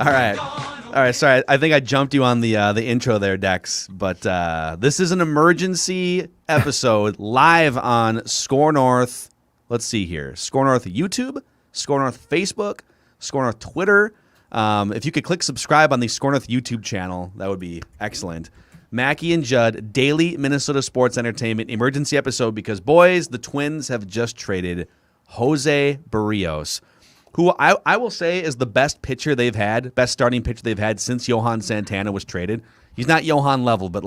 All right. Sorry, I think I jumped you on the intro there, Dex. But this is an emergency episode live on Score North. Let's see here: Score North YouTube, Score North Facebook, Score North Twitter. If you could click subscribe on the Score North YouTube channel, that would be excellent. Mackey and Judd, daily Minnesota sports entertainment emergency episode because, boys, the Twins have just traded Jose Berrios, who I will say is the best pitcher they've had, best starting pitcher they've had since Johan Santana was traded. He's not Johan level, but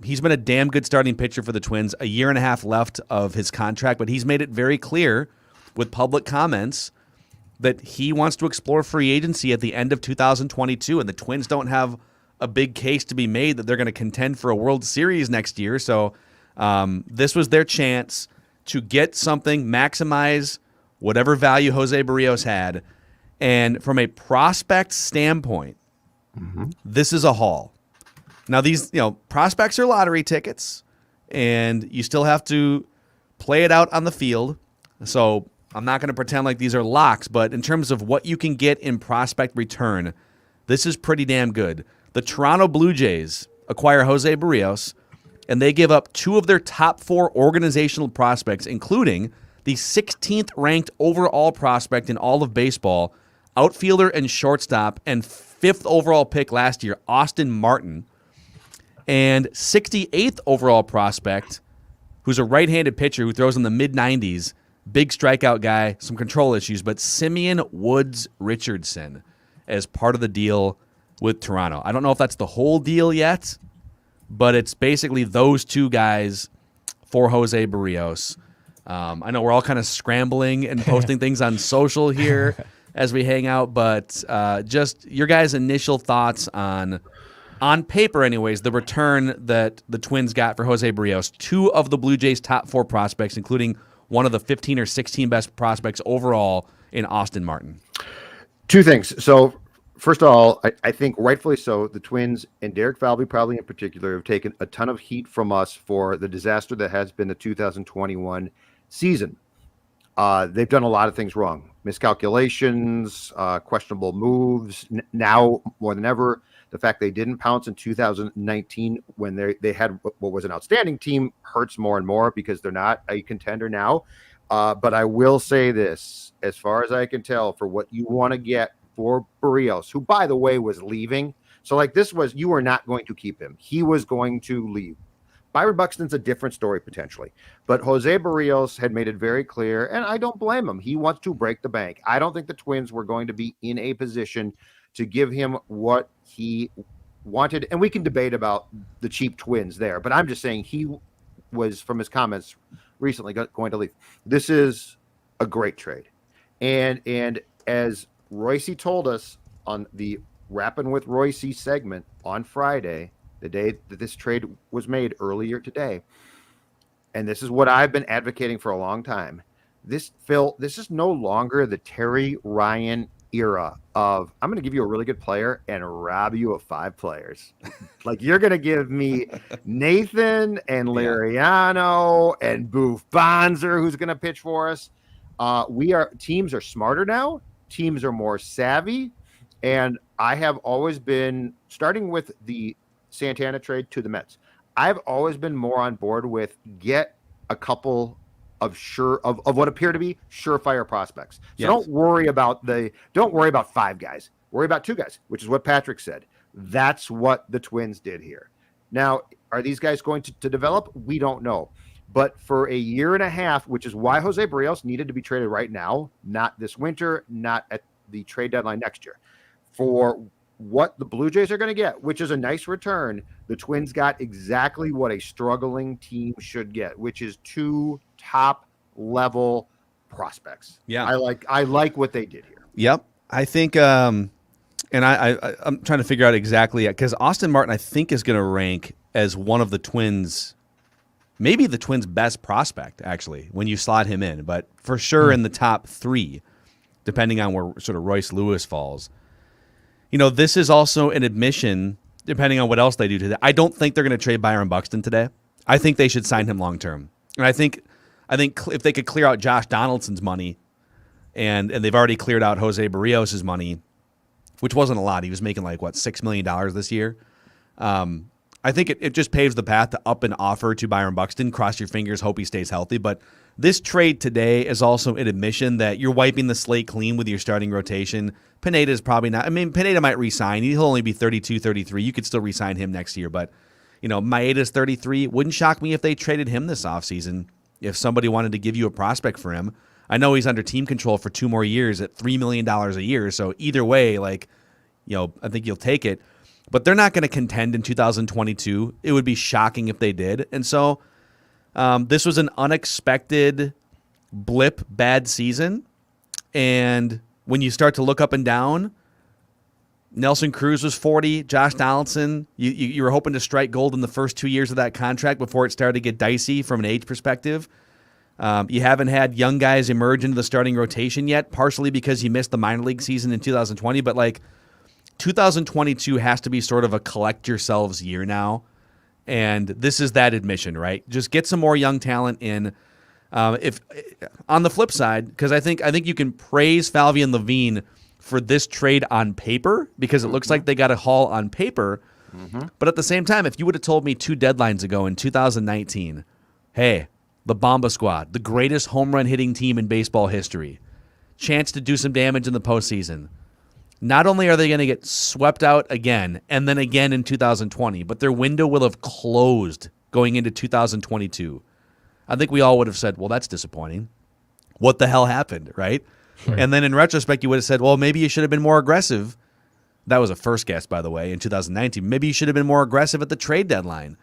he's been a damn good starting pitcher for the Twins. A year and a half left of his contract, but he's made it very clear with public comments that he wants to explore free agency at the end of 2022, and the Twins don't have a big case to be made that they're going to contend for a World Series next year. So this was their chance to get something, maximize whatever value Jose Berrios had. And from a prospect standpoint, this is a haul. Now, these prospects are lottery tickets, and you still have to play it out on the field. So I'm not going to pretend like these are locks, but in terms of what you can get in prospect return, this is pretty damn good. The Toronto Blue Jays acquire Jose Berrios, and they give up two of their top 4 organizational prospects, including the 16th ranked overall prospect in all of baseball, outfielder and shortstop, and 5th overall pick last year, Austin Martin, and 68th overall prospect, who's a right-handed pitcher who throws in the mid-90s, big strikeout guy, some control issues, but Simeon Woods Richardson as part of the deal with Toronto. I don't know if that's the whole deal yet, but it's basically those two guys for Jose Berrios. I know we're all kind of scrambling and posting things on social here as we hang out, but just your guys' initial thoughts on paper anyways, the return that the Twins got for Jose Berrios, 2 of the Blue Jays' top 4 prospects, including one of the 15 or 16 best prospects overall in Austin Martin. 2 things. So, first of all, I think rightfully so, the Twins and Derek Falvey probably in particular have taken a ton of heat from us for the disaster that has been the 2021 season. They've done a lot of things wrong. Miscalculations, questionable moves. Now, more than ever, the fact they didn't pounce in 2019 when they had what was an outstanding team hurts more and more because they're not a contender now. But I will say this, as far as I can tell, for what you want to get for Berrios, who, by the way, was leaving. So, you were not going to keep him. He was going to leave. Byron Buxton's a different story, potentially. But Jose Berrios had made it very clear, and I don't blame him. He wants to break the bank. I don't think the Twins were going to be in a position to give him what he wanted. And we can debate about the cheap Twins there. But I'm just saying he was, from his comments recently, going to leave. This is a great trade. And as Royce told us on the Rapping with Royce segment on Friday, the day that this trade was made earlier today, and this is what I've been advocating for a long time. This is no longer the Terry Ryan era of I'm going to give you a really good player and rob you of 5 players. You're going to give me Nathan and Liriano and Boof Bonzer, who's going to pitch for us. Teams are smarter now. Teams are more savvy. And I have always been, starting with the Santana trade to the Mets, I've always been more on board with get a couple of what appear to be surefire prospects. So yes. Don't worry about 5 guys. Worry about 2 guys, which is what Patrick said. That's what the Twins did here. Now, are these guys going to develop? We don't know. But for a year and a half, which is why Jose Berrios needed to be traded right now, not this winter, not at the trade deadline next year. For what the Blue Jays are going to get, which is a nice return, the Twins got exactly what a struggling team should get, which is 2 top-level prospects. Yeah, I like what they did here. Yep, I think, and I'm trying to figure out exactly, because Austin Martin I think is going to rank as one of the Twins, maybe the Twins' best prospect actually when you slot him in, but for sure in the top 3, depending on where sort of Royce Lewis falls. This is also an admission, depending on what else they do today. I don't think they're going to trade Byron Buxton today. I think they should sign him long term. And I think if they could clear out Josh Donaldson's money, and they've already cleared out Jose Berrios' money, which wasn't a lot. He was making like, what, $6 million this year. I think it just paves the path to up an offer to Byron Buxton. Cross your fingers, hope he stays healthy. But this trade today is also an admission that you're wiping the slate clean with your starting rotation. Pineda's probably not. I mean, Pineda might re-sign. He'll only be 32, 33. You could still re-sign him next year. But, Maeda's 33. Wouldn't shock me if they traded him this offseason if somebody wanted to give you a prospect for him. I know he's under team control for 2 more years at $3 million a year. So either way, I think you'll take it. But they're not going to contend in 2022. It would be shocking if they did. And so this was an unexpected blip, bad season. And when you start to look up and down, Nelson Cruz was 40. Josh Donaldson, you were hoping to strike gold in the first 2 years of that contract before it started to get dicey from an age perspective. You haven't had young guys emerge into the starting rotation yet, partially because you missed the minor league season in 2020. But 2022 has to be sort of a collect yourselves year now. And this is that admission, right? Just get some more young talent in. If on the flip side, because I think you can praise Falvey and Levine for this trade on paper, because it looks like they got a haul on paper. Mm-hmm. But at the same time, if you would have told me 2 deadlines ago in 2019, hey, the Bomba Squad, the greatest home run hitting team in baseball history, chance to do some damage in the postseason. Not only are they going to get swept out again and then again in 2020, but their window will have closed going into 2022. I think we all would have said, well, that's disappointing. What the hell happened, right? And then in retrospect, you would have said, well, maybe you should have been more aggressive. That was a first guess, by the way, in 2019. Maybe you should have been more aggressive at the trade deadline.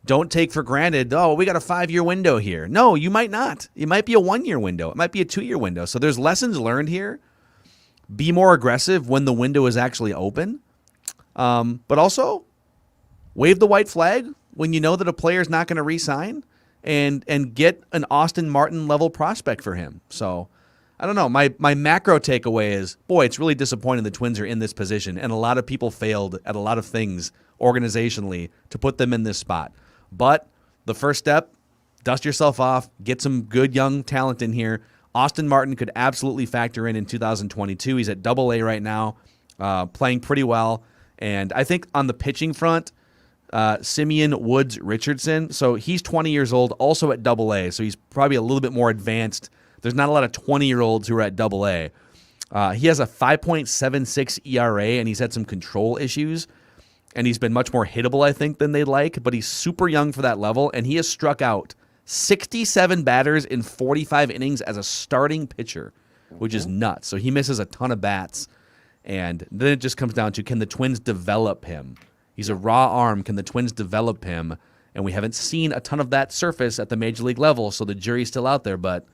Don't take for granted, we got a 5-year window here. No, you might not. It might be a 1-year window. It might be a 2-year window. So there's lessons learned here. Be more aggressive when the window is actually open. But also, wave the white flag when you know that a player is not going to re-sign and get an Austin Martin level prospect for him. So, I don't know. My macro takeaway is, boy, it's really disappointing the Twins are in this position, and a lot of people failed at a lot of things organizationally to put them in this spot. But the first step, dust yourself off, get some good young talent in here. Austin Martin could absolutely factor in 2022. He's at Double-A right now, playing pretty well. And I think on the pitching front, Simeon Woods Richardson, so he's 20 years old, also at Double-A, so he's probably a little bit more advanced. There's not a lot of 20-year-olds who are at Double-A. He has a 5.76 ERA, and he's had some control issues, and he's been much more hittable, I think, than they'd like, but he's super young for that level, and he has struck out 67 batters in 45 innings as a starting pitcher, which is nuts. So he misses a ton of bats. And then it just comes down to, can the Twins develop him? He's a raw arm. Can the Twins develop him? And we haven't seen a ton of that surface at the major league level, so the jury's still out there. But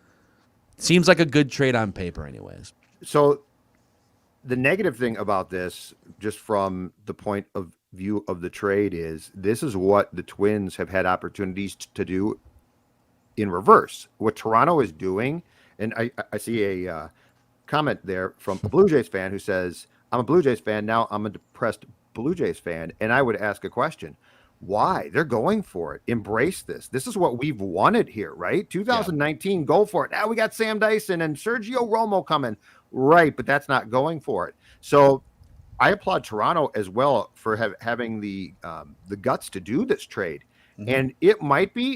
it seems like a good trade on paper anyways. So the negative thing about this, just from the point of view of the trade, is this is what the Twins have had opportunities to do in reverse. What Toronto is doing, and I see a comment there from a Blue Jays fan who says, I'm a Blue Jays fan, now I'm a depressed Blue Jays fan. And I would ask a question. Why? They're going for it. Embrace this. This is what we've wanted here, right? 2019, yeah. Go for it. Now we got Sam Dyson and Sergio Romo coming. Right, but that's not going for it. So I applaud Toronto as well for having the guts to do this trade. Mm-hmm. And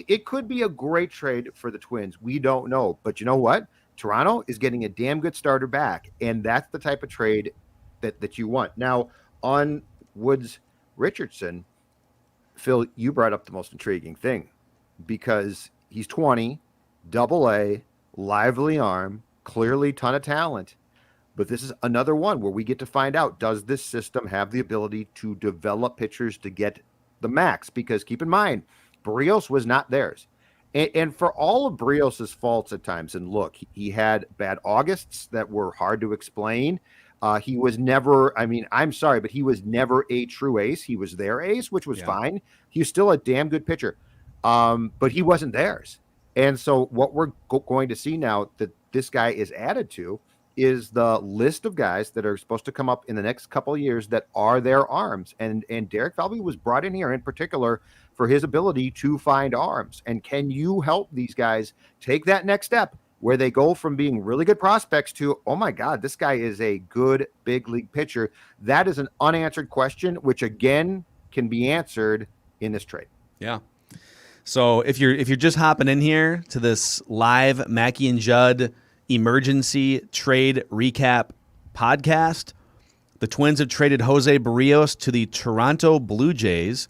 it could be a great trade for the Twins. We don't know. But you know what? Toronto is getting a damn good starter back. And that's the type of trade that you want. Now, on Woods Richardson, Phil, you brought up the most intriguing thing, because he's 20, Double-A, lively arm, clearly ton of talent. But this is another one where we get to find out, does this system have the ability to develop pitchers to get the max? Because keep in mind, Berrios was not theirs. And for all of Berrios' faults at times, and look, he had bad Augusts that were hard to explain. He was never, I'm sorry, but he was never a true ace. He was their ace, which was fine. He was still a damn good pitcher, but he wasn't theirs. And so what we're going to see now that this guy is added to is the list of guys that are supposed to come up in the next couple of years that are their arms. And Derek Falvey was brought in here in particular for his ability to find arms. And can you help these guys take that next step where they go from being really good prospects to, oh my God, this guy is a good big league pitcher? That is an unanswered question, which again can be answered in this trade. Yeah. So if you're just hopping in here to this live Mackey and Judd emergency trade recap podcast, the Twins have traded Jose Berrios to the Toronto Blue Jays.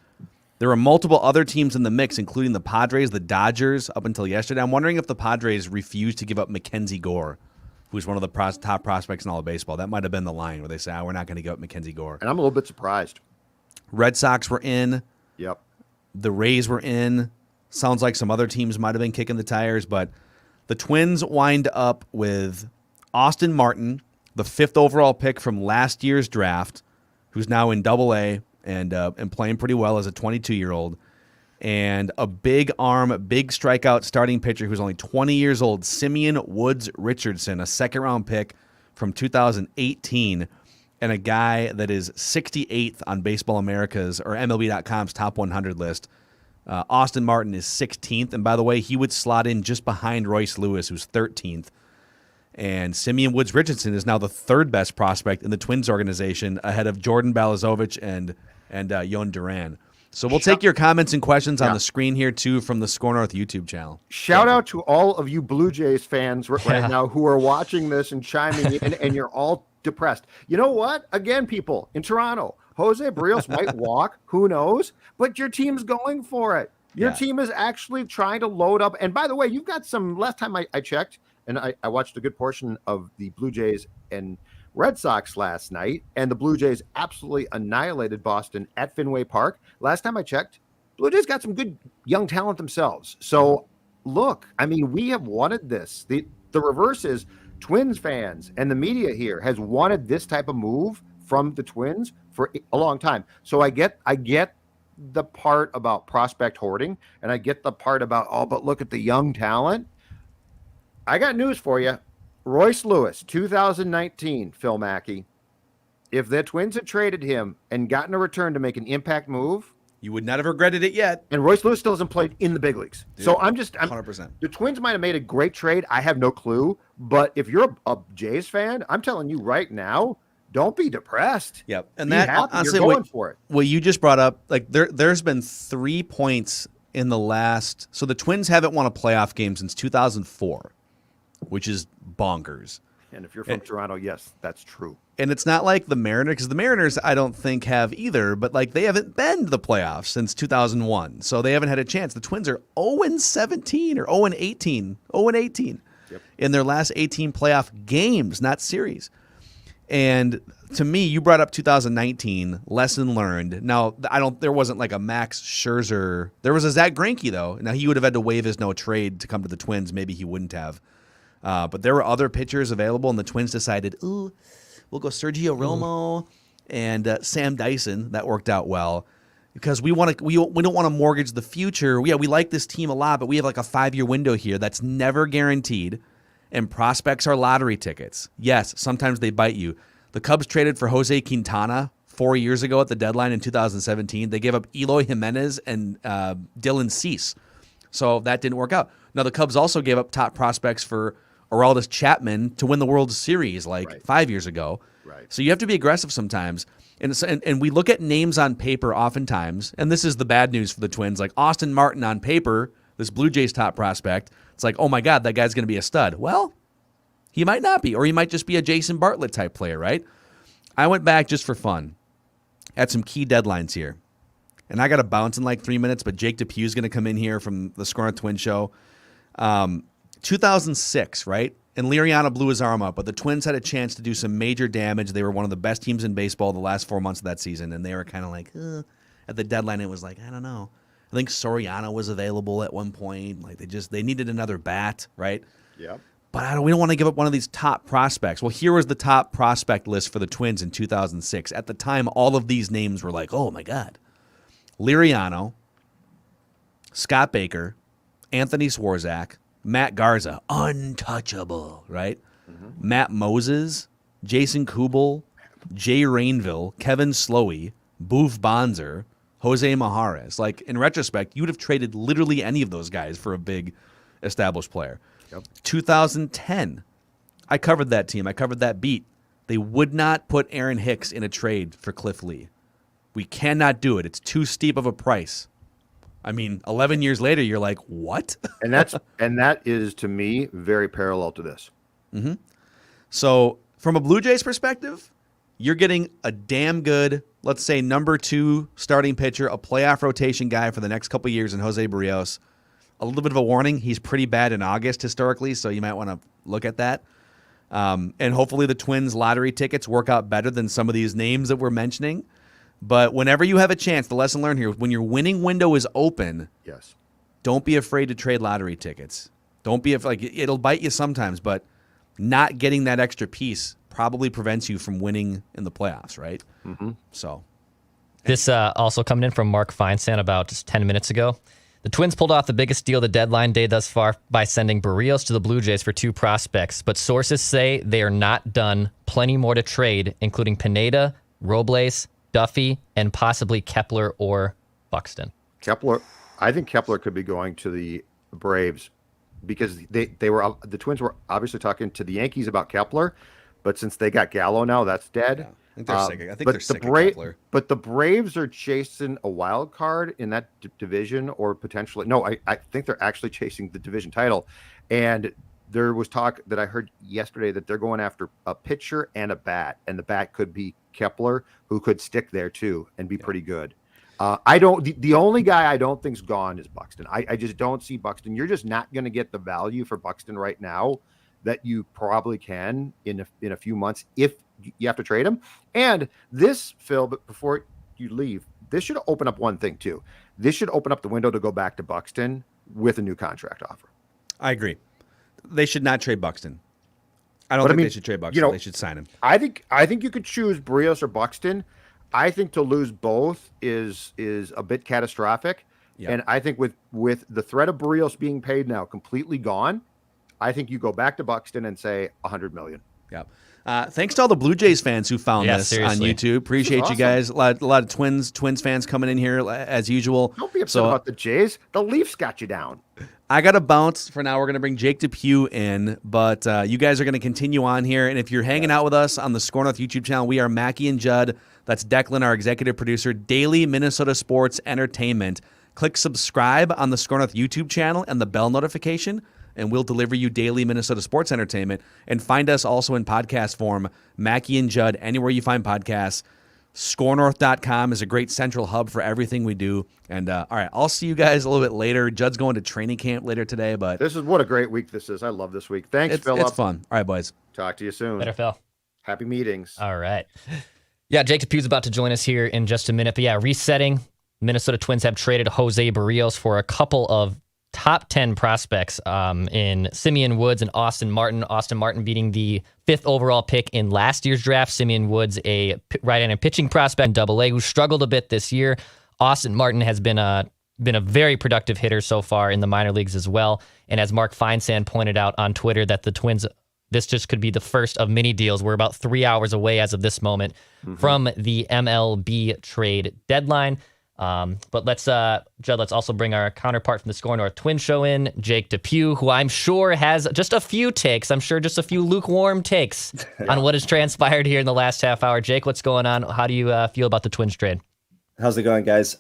There are multiple other teams in the mix, including the Padres, the Dodgers, up until yesterday. I'm wondering if the Padres refused to give up Mackenzie Gore, who's one of the top prospects in all of baseball. That might have been the line where they say, we're not going to give up Mackenzie Gore. And I'm a little bit surprised. Red Sox were in. Yep. The Rays were in. Sounds like some other teams might have been kicking the tires, but the Twins wind up with Austin Martin, the 5th overall pick from last year's draft, who's now in Double-A and playing pretty well as a 22-year-old, and a big arm, big strikeout starting pitcher who's only 20 years old, Simeon Woods Richardson, a 2nd-round pick from 2018, and a guy that is 68th on Baseball America's or MLB.com's top 100 list. Austin Martin is 16th, and by the way, he would slot in just behind Royce Lewis, who's 13th. And Simeon Woods Richardson is now the 3rd best prospect in the Twins organization, ahead of Jordan Balazovic and Yon Duran. So we'll take your comments and questions on the screen here, too, from the Score North YouTube channel. Shout out to all of you Blue Jays fans right now who are watching this and chiming in, and you're all depressed. You know what? Again, people, in Toronto, Jose Berrios might walk. Who knows? But your team's going for it. Your team is actually trying to load up. And by the way, you've got some, last time I checked, and I watched a good portion of the Blue Jays and Red Sox last night, and the Blue Jays absolutely annihilated Boston at Fenway Park. Last time I checked, Blue Jays got some good young talent themselves. So, look, I mean, we have wanted this. The reverse is Twins fans and the media here has wanted this type of move from the Twins for a long time. So I get the part about prospect hoarding, and I get the part about, oh, but look at the young talent. I got news for you. Royce Lewis, 2019, Phil Mackey. If the Twins had traded him and gotten a return to make an impact move, you would not have regretted it yet. And Royce Lewis still hasn't played in the big leagues. Dude, so I'm 100%. The Twins might have made a great trade. I have no clue. But if you're a Jays fan, I'm telling you right now, don't be depressed. Yep. And be that, happy. honestly, you're going for it. What you just brought up, like there's been 3 points in the last. So the Twins haven't won a playoff game since 2004, which is bonkers. And if you're from Toronto, yes, that's true. And it's not like the Mariners, because the Mariners, I don't think, have either, but like they haven't been to the playoffs since 2001. So they haven't had a chance. The Twins are 0-17 or 0-18, 0-18 in their last 18 playoff games, not series. And to me, you brought up 2019, lesson learned. Now, there wasn't like a Max Scherzer. There was a Zach Greinke, though. Now, he would have had to waive his no trade to come to the Twins. Maybe he wouldn't have. But there were other pitchers available, and the Twins decided, ooh, we'll go Sergio Romo and Sam Dyson. That worked out well because we don't want to mortgage the future. Yeah, we like this team a lot, but we have like a 5-year window here that's never guaranteed, and prospects are lottery tickets. Yes, sometimes they bite you. The Cubs traded for Jose Quintana 4 years ago at the deadline in 2017. They gave up Eloy Jimenez and Dylan Cease, so that didn't work out. Now, the Cubs also gave up top prospects for Aroldis Chapman to win the World Series 5 years ago. Right. So you have to be aggressive sometimes. And we look at names on paper oftentimes, and this is the bad news for the Twins. Like Austin Martin on paper, this Blue Jays top prospect, it's like, oh my God, that guy's going to be a stud. Well, he might not be, or he might just be a Jason Bartlett type player, right? I went back just for fun at some key deadlines here. And I got to bounce in like 3 minutes, but Jake Depue is going to come in here from the Score on Twin show. 2006, right? And Liriano blew his arm up, but the Twins had a chance to do some major damage. They were one of the best teams in baseball the last 4 months of that season, and they were kind of like, at the deadline, it was like, I don't know. I think Soriano was available at one point. Like they needed another bat, right? Yeah. But we don't want to give up one of these top prospects. Well, here was the top prospect list for the Twins in 2006. At the time, all of these names were like, oh my God. Liriano, Scott Baker, Anthony Swarzak, Matt Garza, untouchable, right? Mm-hmm. Matt Moses, Jason Kubel, Jay Rainville, Kevin Slowey, Boof Bonzer, Jose Majares. Like, in retrospect, you would have traded literally any of those guys for a big established player. Yep. 2010, I covered that team. I covered that beat. They would not put Aaron Hicks in a trade for Cliff Lee. We cannot do it. It's too steep of a price. I mean, 11 years later, you're like, what? And that is, to me, very parallel to this. Mm-hmm. So from a Blue Jays perspective, you're getting a damn good, let's say, number 2 starting pitcher, a playoff rotation guy for the next couple of years in Jose Berrios. A little bit of a warning, he's pretty bad in August historically, so you might want to look at that. And hopefully the Twins lottery tickets work out better than some of these names that we're mentioning. But whenever you have a chance, the lesson learned here, when your winning window is open, Yes, don't be afraid to trade lottery tickets. Don't be like it'll bite you sometimes, but not getting that extra piece probably prevents you from winning in the playoffs, right? Mm-hmm. So this also coming in from Mark Feinstein about just 10 minutes ago. The Twins pulled off the biggest deal the deadline day thus far by sending Berrios to the Blue Jays for 2 prospects, but sources say they are not done. Plenty more to trade, including Pineda, Robles, Duffy, and possibly Kepler or Buxton. Kepler, I think Kepler could be going to the Braves because the Twins were obviously talking to the Yankees about Kepler, but since they got Gallo now, that's dead. yeah, I think they're sick. I think they're sick of Kepler. But the Braves are chasing a wild card in that division, or potentially I think they're actually chasing the division title. And there was talk that I heard yesterday that they're going after a pitcher and a bat, and the bat could be Kepler, who could stick there too and be pretty good. The only guy I don't think's gone is Buxton. I just don't see Buxton. You're just not going to get the value for Buxton right now that you probably can in a few months if you have to trade him. And this, Phil, but before you leave, this should open up one thing too. This should open up the window to go back to Buxton with a new contract offer. I agree. They should not trade Buxton. I don't think they should trade Buxton. They should sign him. I think you could choose Berrios or Buxton. I think to lose both is a bit catastrophic. Yep. And I think with the threat of Berrios being paid now completely gone, I think you go back to Buxton and say $100 million. Yep. Thanks to all the Blue Jays fans who found this seriously. on YouTube. Appreciate you guys. A lot of Twins fans coming in here as usual. Don't be upset about the Jays. The Leafs got you down. I got to bounce for now. We're going to bring Jake Depue in, but you guys are going to continue on here. And if you're hanging out with us on the Score North YouTube channel, we are Mackey and Judd. That's Declan, our executive producer, daily Minnesota sports entertainment. Click subscribe on the Score North YouTube channel and the bell notification, and we'll deliver you daily Minnesota sports entertainment. And find us also in podcast form, Mackey and Judd, anywhere you find podcasts. ScoreNorth.com is a great central hub for everything we do. And all right, I'll see you guys a little bit later. Judd's going to training camp later today, but What a great week this is. I love this week. Thanks, Philip. It's fun. All right, boys. Talk to you soon. Better, Phil. Happy meetings. All right. Yeah, Jake Depue's about to join us here in just a minute. But yeah, resetting. Minnesota Twins have traded Jose Berrios for a couple of top 10 prospects in Simeon Woods and Austin Martin. Austin Martin beating the 5th overall pick in last year's draft. Simeon Woods, a right-handed pitching prospect in Double-A who struggled a bit this year. Austin Martin has been a very productive hitter so far in the minor leagues as well. And as Mark Feinstein pointed out on Twitter, that the Twins, this just could be the first of many deals. We're about 3 hours away as of this moment from the MLB trade deadline. But let's Judd, let's also bring our counterpart from the Score North Twin Show in, Jake Depue, who I'm sure has just a few takes. I'm sure just a few lukewarm takes on what has transpired here in the last half hour. Jake, what's going on? How do you feel about the Twins trade? How's it going, guys?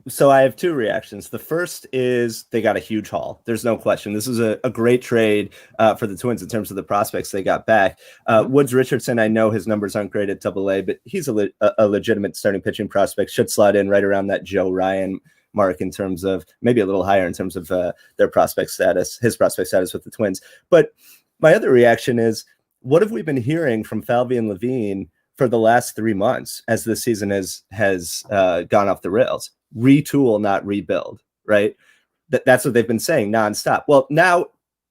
So I have 2 reactions. The first is they got a huge haul. There's no question. This is a great trade for the Twins in terms of the prospects they got back. Woods Richardson, I know his numbers aren't great at Double-A, but he's a legitimate starting pitching prospect. Should slide in right around that Joe Ryan mark in terms of maybe a little higher in terms of their prospect status, his prospect status with the Twins. But my other reaction is, what have we been hearing from Falvey and Levine for the last 3 months as this season has gone off the rails? Retool, not rebuild, right? That's what they've been saying nonstop. Well, now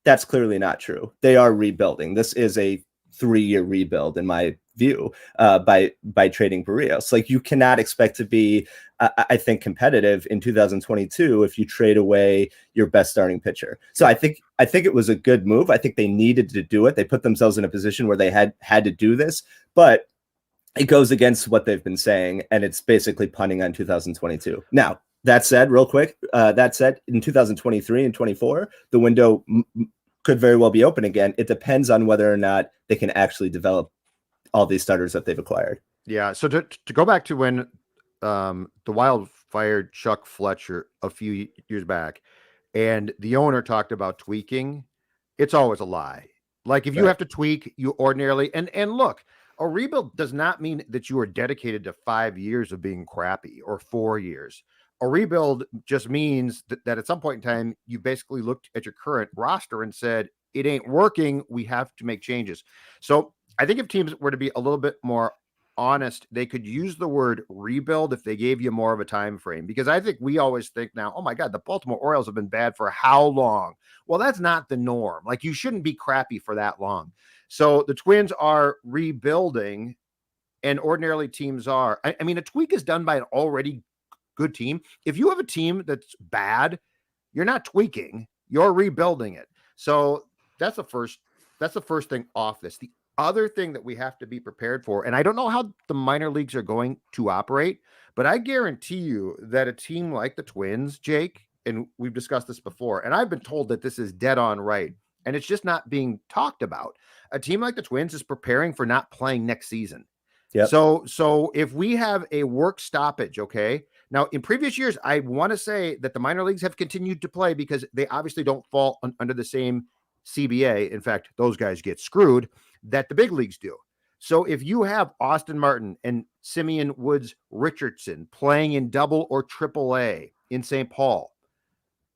that's clearly not true. They are rebuilding. This is a 3-year rebuild, in my view, by trading Berrios. Like, you cannot expect to be, I think, competitive in 2022 if you trade away your best starting pitcher. So I think it was a good move. I think they needed to do it. They put themselves in a position where they had to do this, but it goes against what they've been saying, and it's basically punting on 2022. Now, that said, real quick, in 2023 and 24, the window could very well be open again. It depends on whether or not they can actually develop all these starters that they've acquired. Yeah. So to go back to when the Wild fired Chuck Fletcher a few years back, and the owner talked about tweaking, it's always a lie. Like if you have to tweak, you ordinarily and look, a rebuild does not mean that you are dedicated to 5 years of being crappy or 4 years. A rebuild just means that at some point in time, you basically looked at your current roster and said, it ain't working. We have to make changes. So I think if teams were to be a little bit more honest, they could use the word rebuild if they gave you more of a time frame, because I think we always think now, oh my God, the Baltimore Orioles have been bad for how long? Well, that's not the norm. Like you shouldn't be crappy for that long. So the Twins are rebuilding, and ordinarily teams are. I mean, a tweak is done by an already good team. If you have a team that's bad, you're not tweaking, you're rebuilding it. So that's the first thing off this. The other thing that we have to be prepared for, and I don't know how the minor leagues are going to operate, but I guarantee you that a team like the Twins, Jake, and we've discussed this before, and I've been told that this is dead on right, and it's just not being talked about. A team like the Twins is preparing for not playing next season. Yep. So if we have a work stoppage, okay. Now, in previous years, I want to say that the minor leagues have continued to play because they obviously don't fall under the same CBA. In fact, those guys get screwed that the big leagues do. So if you have Austin Martin and Simeon Woods Richardson playing in double or triple A in St. Paul,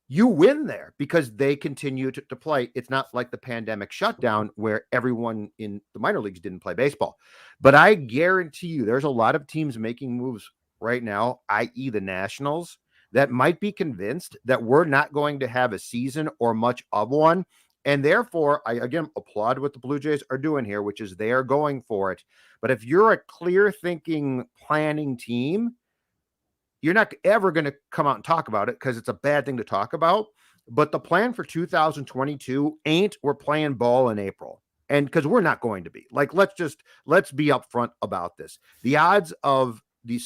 you win there because they continue to play. It's not like the pandemic shutdown where everyone in the minor leagues didn't play baseball. But I guarantee you there's a lot of teams making moves right now, i.e. the Nationals, that might be convinced that we're not going to have a season or much of one. And therefore, I again applaud what the Blue Jays are doing here, which is they are going for it. But if you're a clear thinking, planning team, you're not ever going to come out and talk about it because it's a bad thing to talk about. But the plan for 2022 ain't we're playing ball in April. And because we're not going to be. Like, let's be upfront about this. The odds of the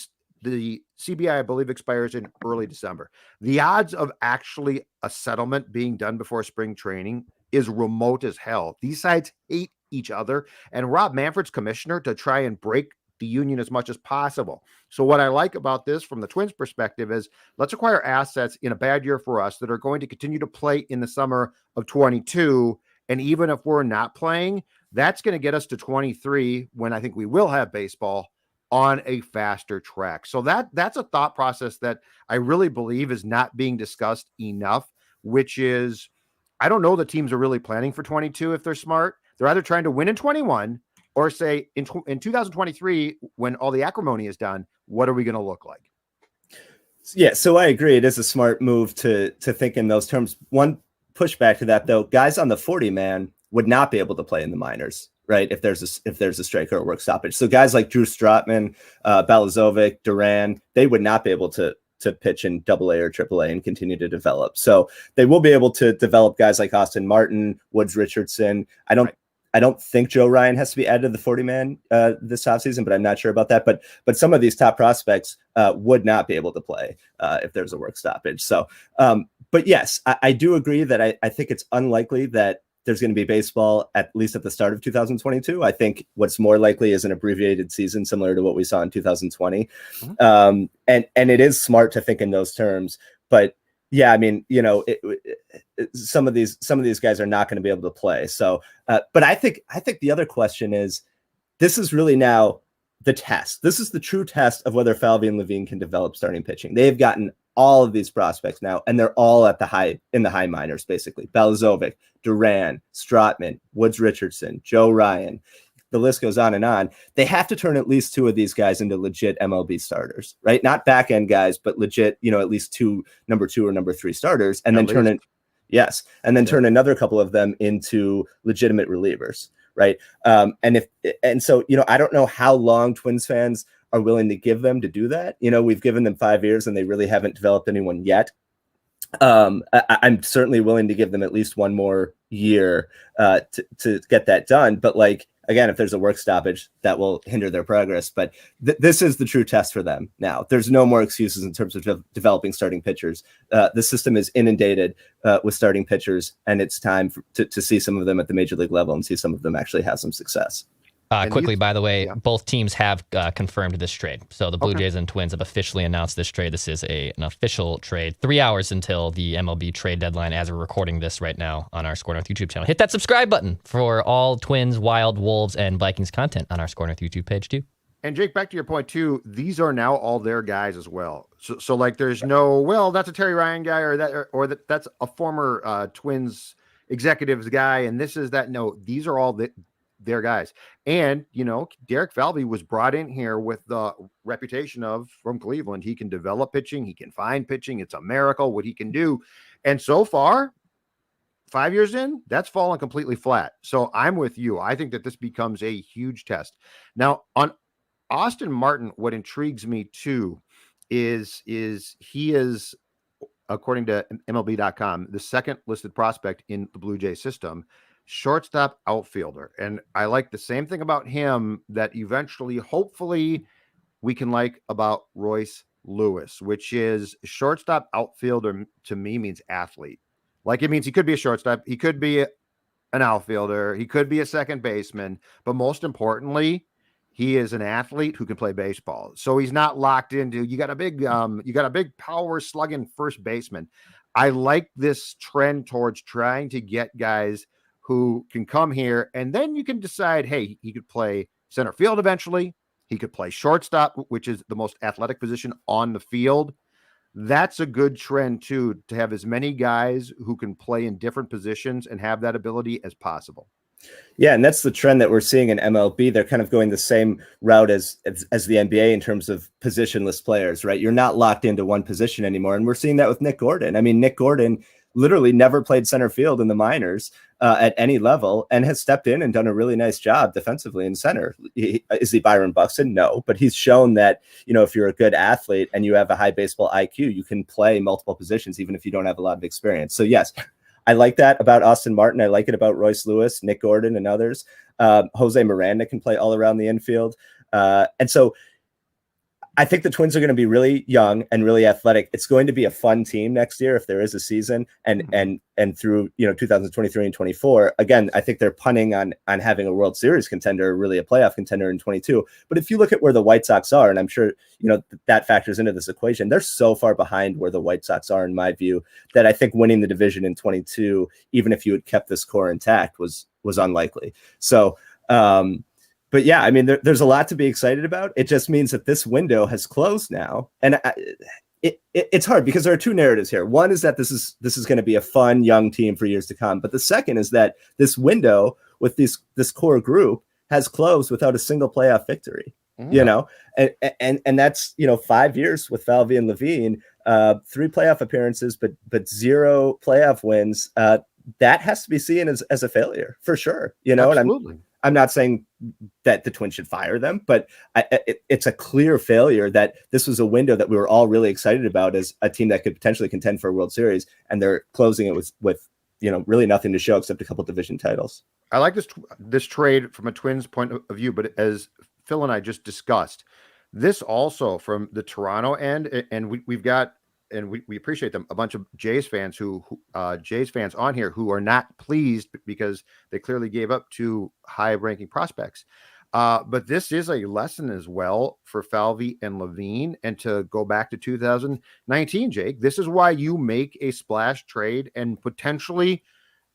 CBI, I believe, expires in early December. The odds of actually a settlement being done before spring training is remote as hell. These sides hate each other, and Rob Manfred's commissioner to try and break the union as much as possible. So what I like about this from the Twins perspective is let's acquire assets in a bad year for us that are going to continue to play in the summer of 22. And even if we're not playing, that's going to get us to 23 when I think we will have baseball on a faster track. So that's a thought process that I really believe is not being discussed enough, which is, I don't know the teams are really planning for 22 if they're smart. They're either trying to win in 21 or say in 2023, when all the acrimony is done, what are we going to look like? Yeah, so I agree. It is a smart move to think in those terms. One pushback to that, though, guys on the 40-man would not be able to play in the minors, right? If there's a strike or a work stoppage. So guys like Drew Strotman, Balazovic, Duran, they would not be able to pitch in AA or AAA and continue to develop. So they will be able to develop guys like Austin Martin, Woods Richardson. I don't think Joe Ryan has to be added to the 40-man this offseason, but I'm not sure about that. But some of these top prospects would not be able to play if there's a work stoppage. So, but yes, I do agree that I think it's unlikely that there's going to be baseball at least at the start of 2022. I think what's more likely is an abbreviated season similar to what we saw in 2020. Mm-hmm. And it is smart to think in those terms. But yeah, I mean, you know, some of these guys are not going to be able to play. So, but I think the other question is, this is really now the test. This is the true test of whether Falvey and Levine can develop starting pitching. They've gotten all of these prospects now, and they're all in the high minors, basically. Balazovic, Duran, Strotman, Woods Richardson, Joe Ryan. The list goes on and on. They have to turn at least two of these guys into legit MLB starters, right? Not back end guys, but legit, you know, at least number 2 or number 3 starters, and then turn another couple of them into legitimate relievers, right? And so, you know, I don't know how long Twins fans are willing to give them to do that. You know, we've given them 5 years and they really haven't developed anyone yet. I'm certainly willing to give them at least one more year to get that done. But like, again, if there's a work stoppage, that will hinder their progress. But this is the true test for them now. There's no more excuses in terms of developing starting pitchers. The system is inundated with starting pitchers, and it's time to see some of them at the major league level and see some of them actually have some success. Quickly, by the way, both teams have confirmed this trade. So the Blue Jays and Twins have officially announced this trade. This is an official trade. 3 hours until the MLB trade deadline as we're recording this right now on our Score North YouTube channel. Hit that subscribe button for all Twins, Wild, Wolves, and Vikings content on our Score North YouTube page too. And Jake, back to your point too, these are now all their guys as well. So like there's no, well, that's a Terry Ryan guy or that's a former Twins executives guy. And this is that. No, these are all their guys. And, Derek Falvey was brought in here with the reputation of from Cleveland. He can develop pitching. He can find pitching. It's a miracle what he can do. And so far, 5 years in, that's fallen completely flat. So I'm with you. I think that this becomes a huge test. Now on Austin Martin, what intrigues me too is he is, according to MLB.com, the second listed prospect in the Blue Jay system, shortstop outfielder. And I like the same thing about him that eventually, hopefully, we can like about Royce Lewis, which is shortstop outfielder to me means athlete. Like it means he could be a shortstop, he could be an outfielder, he could be a second baseman, but most importantly, he is an athlete who can play baseball. So he's not locked into you got a big power slugging first baseman. I like this trend towards trying to get guys who can come here, and then you can decide, hey, he could play center field eventually. He could play shortstop, which is the most athletic position on the field. That's a good trend, too, to have as many guys who can play in different positions and have that ability as possible. Yeah, and that's the trend that we're seeing in MLB. They're kind of going the same route as the NBA in terms of positionless players, right? You're not locked into one position anymore, and we're seeing that with Nick Gordon. I mean, Nick Gordon literally never played center field in the minors at any level and has stepped in and done a really nice job defensively in center. Is he Byron Buxton? No, but he's shown that, if you're a good athlete and you have a high baseball IQ, you can play multiple positions, even if you don't have a lot of experience. So yes, I like that about Austin Martin. I like it about Royce Lewis, Nick Gordon, and others. Jose Miranda can play all around the infield. And so I think the Twins are going to be really young and really athletic. It's going to be a fun team next year if there is a season, and through 2023 and 24. Again, I think they're punting on having a World Series contender, really a playoff contender in 22. But if you look at where the White Sox are, and I'm sure that factors into this equation, they're so far behind where the White Sox are, in my view, that I think winning the division in 22, even if you had kept this core intact, was unlikely. So. But yeah, I mean, there's a lot to be excited about. It just means that this window has closed now, and it's hard because there are two narratives here. One is that this is going to be a fun young team for years to come, but the second is that this window with this core group has closed without a single playoff victory. And that's 5 years with Falvey and Levine, 3 playoff appearances, but 0 playoff wins. That has to be seen as a failure for sure. Absolutely. And I'm not saying that the Twins should fire them, but it's a clear failure that this was a window that we were all really excited about as a team that could potentially contend for a World Series, and they're closing it with really nothing to show except a couple division titles. I like this trade from a Twins point of view, but as Phil and I just discussed, this also from the Toronto end, and we've got, and we appreciate them, a bunch of Jays fans Jays fans on here who are not pleased because they clearly gave up 2 high-ranking prospects. But this is a lesson as well for Falvey and Levine. And to go back to 2019, Jake, this is why you make a splash trade and potentially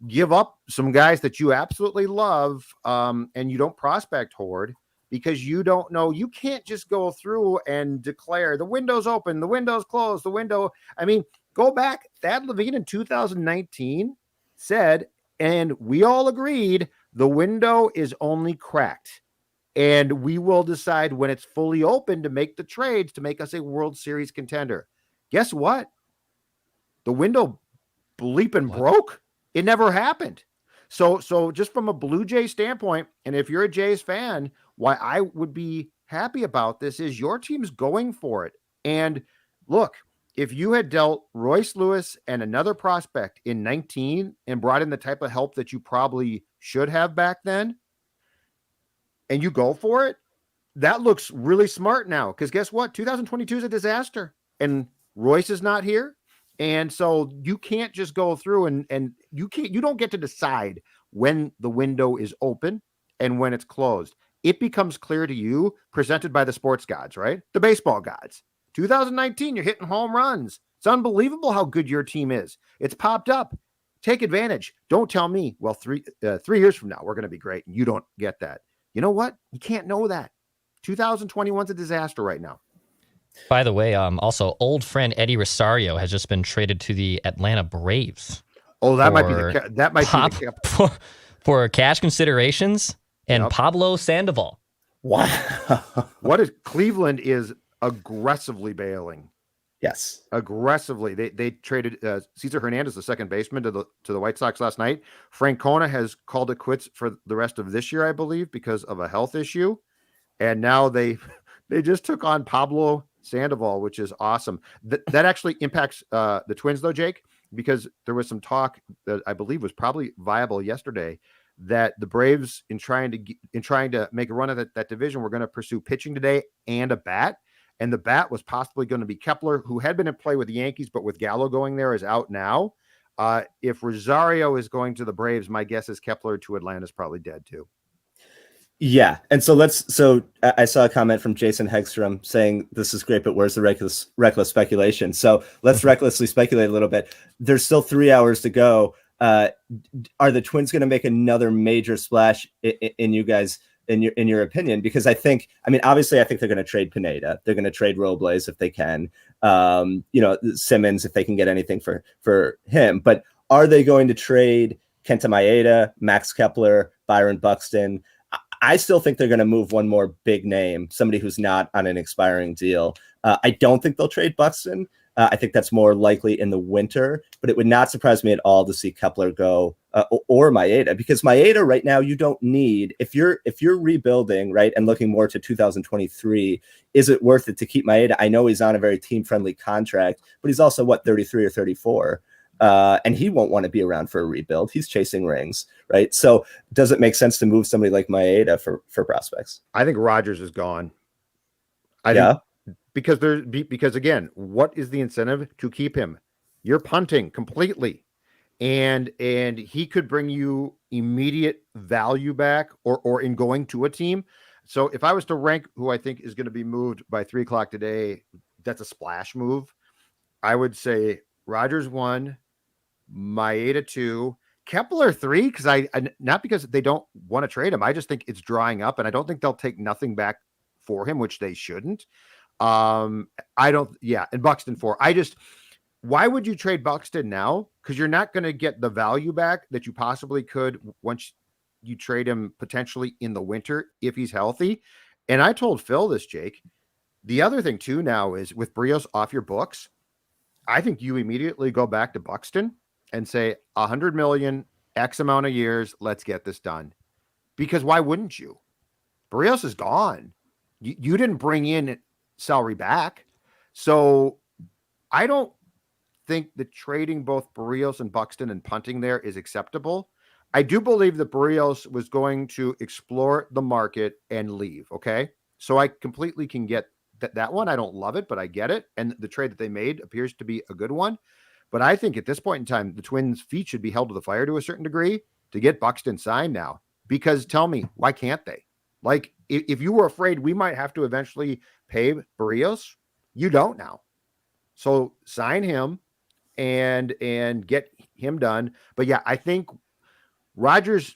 give up some guys that you absolutely love, and you don't prospect hoard, because you don't know. You can't just go through and declare the window's open, the window's closed, I mean, go back. Thad Levine in 2019 said, and we all agreed, the window is only cracked, and we will decide when it's fully open to make the trades to make us a World Series contender. Guess what? The window bleeping broke. It never happened. So just from a Blue Jay standpoint, and if you're a Jays fan, why I would be happy about this is your team's going for it. And look, if you had dealt Royce Lewis and another prospect in 19 and brought in the type of help that you probably should have back then, and you go for it, that looks really smart now. Because guess what? 2022 is a disaster, and Royce is not here. And so you can't just go through and you don't get to decide when the window is open and when it's closed. It becomes clear to you, presented by the sports gods, right? The baseball gods. 2019, you're hitting home runs. It's unbelievable how good your team is. It's popped up. Take advantage. Don't tell me, well, 3 years from now, we're going to be great. And you don't get that. You know what? You can't know that. 2021's a disaster right now. By the way, also old friend Eddie Rosario has just been traded to the Atlanta Braves. Oh, that might be the for cash considerations and Yep. Pablo Sandoval. Wow. What is Cleveland is aggressively bailing. Yes. Aggressively. They traded Cesar Hernandez, the second baseman, to the White Sox last night. Francona has called it quits for the rest of this year, I believe, because of a health issue. And now they just took on Pablo Sandoval, which is awesome. That actually impacts the Twins, though, Jake, because there was some talk that I believe was probably viable yesterday that the Braves, in trying to make a run at that division, were going to pursue pitching today and a bat. And the bat was possibly going to be Kepler, who had been in play with the Yankees, but with Gallo going there, is out now. If Rosario is going to the Braves, my guess is Kepler to Atlanta is probably dead too. Yeah. And so I saw a comment from Jason Hegstrom saying, this is great, but where's the reckless speculation? So let's recklessly speculate a little bit. There's still 3 hours to go. Are the Twins going to make another major splash in you guys, in your opinion? Because obviously I think they're going to trade Pineda. They're going to trade Robles if they can, Simmons, if they can get anything for him, but are they going to trade Kenta Maeda, Max Kepler, Byron Buxton? I still think they're going to move one more big name, somebody who's not on an expiring deal. I don't think they'll trade Buxton. I think that's more likely in the winter, but it would not surprise me at all to see Kepler go or Maeda, because Maeda right now you don't need, if you're rebuilding, right, and looking more to 2023, is it worth it to keep Maeda? I know he's on a very team-friendly contract, but he's also 33 or 34. And he won't want to be around for a rebuild. He's chasing rings, right? So does it make sense to move somebody like Maeda for prospects? I think Rogers is gone. Because again, what is the incentive to keep him? You're punting completely. And he could bring you immediate value back or in going to a team. So if I was to rank who I think is going to be moved by 3:00 today, that's a splash move. I would say Rogers 1, Maeda 2, Kepler 3, because I not because they don't want to trade him. I just think it's drying up, and I don't think they'll take nothing back for him, which they shouldn't. And Buxton 4. Why would you trade Buxton now? Because you're not going to get the value back that you possibly could once you trade him potentially in the winter if he's healthy. And I told Phil this, Jake. The other thing too now is with Berrios off your books, I think you immediately go back to Buxton and say $100 million, X amount of years. Let's get this done. Because why wouldn't you? Berrios is gone. You didn't bring in salary back. So I don't think that trading both Berrios and Buxton and punting there is acceptable. I do believe that Berrios was going to explore the market and leave. Okay. So I completely can get that one. I don't love it, but I get it. And the trade that they made appears to be a good one. But I think at this point in time, the Twins' feet should be held to the fire to a certain degree to get Buxton signed now. Because tell me, why can't they? Like, if you were afraid we might have to eventually pay Berrios, you don't now. So sign him and get him done. But yeah, I think Rogers,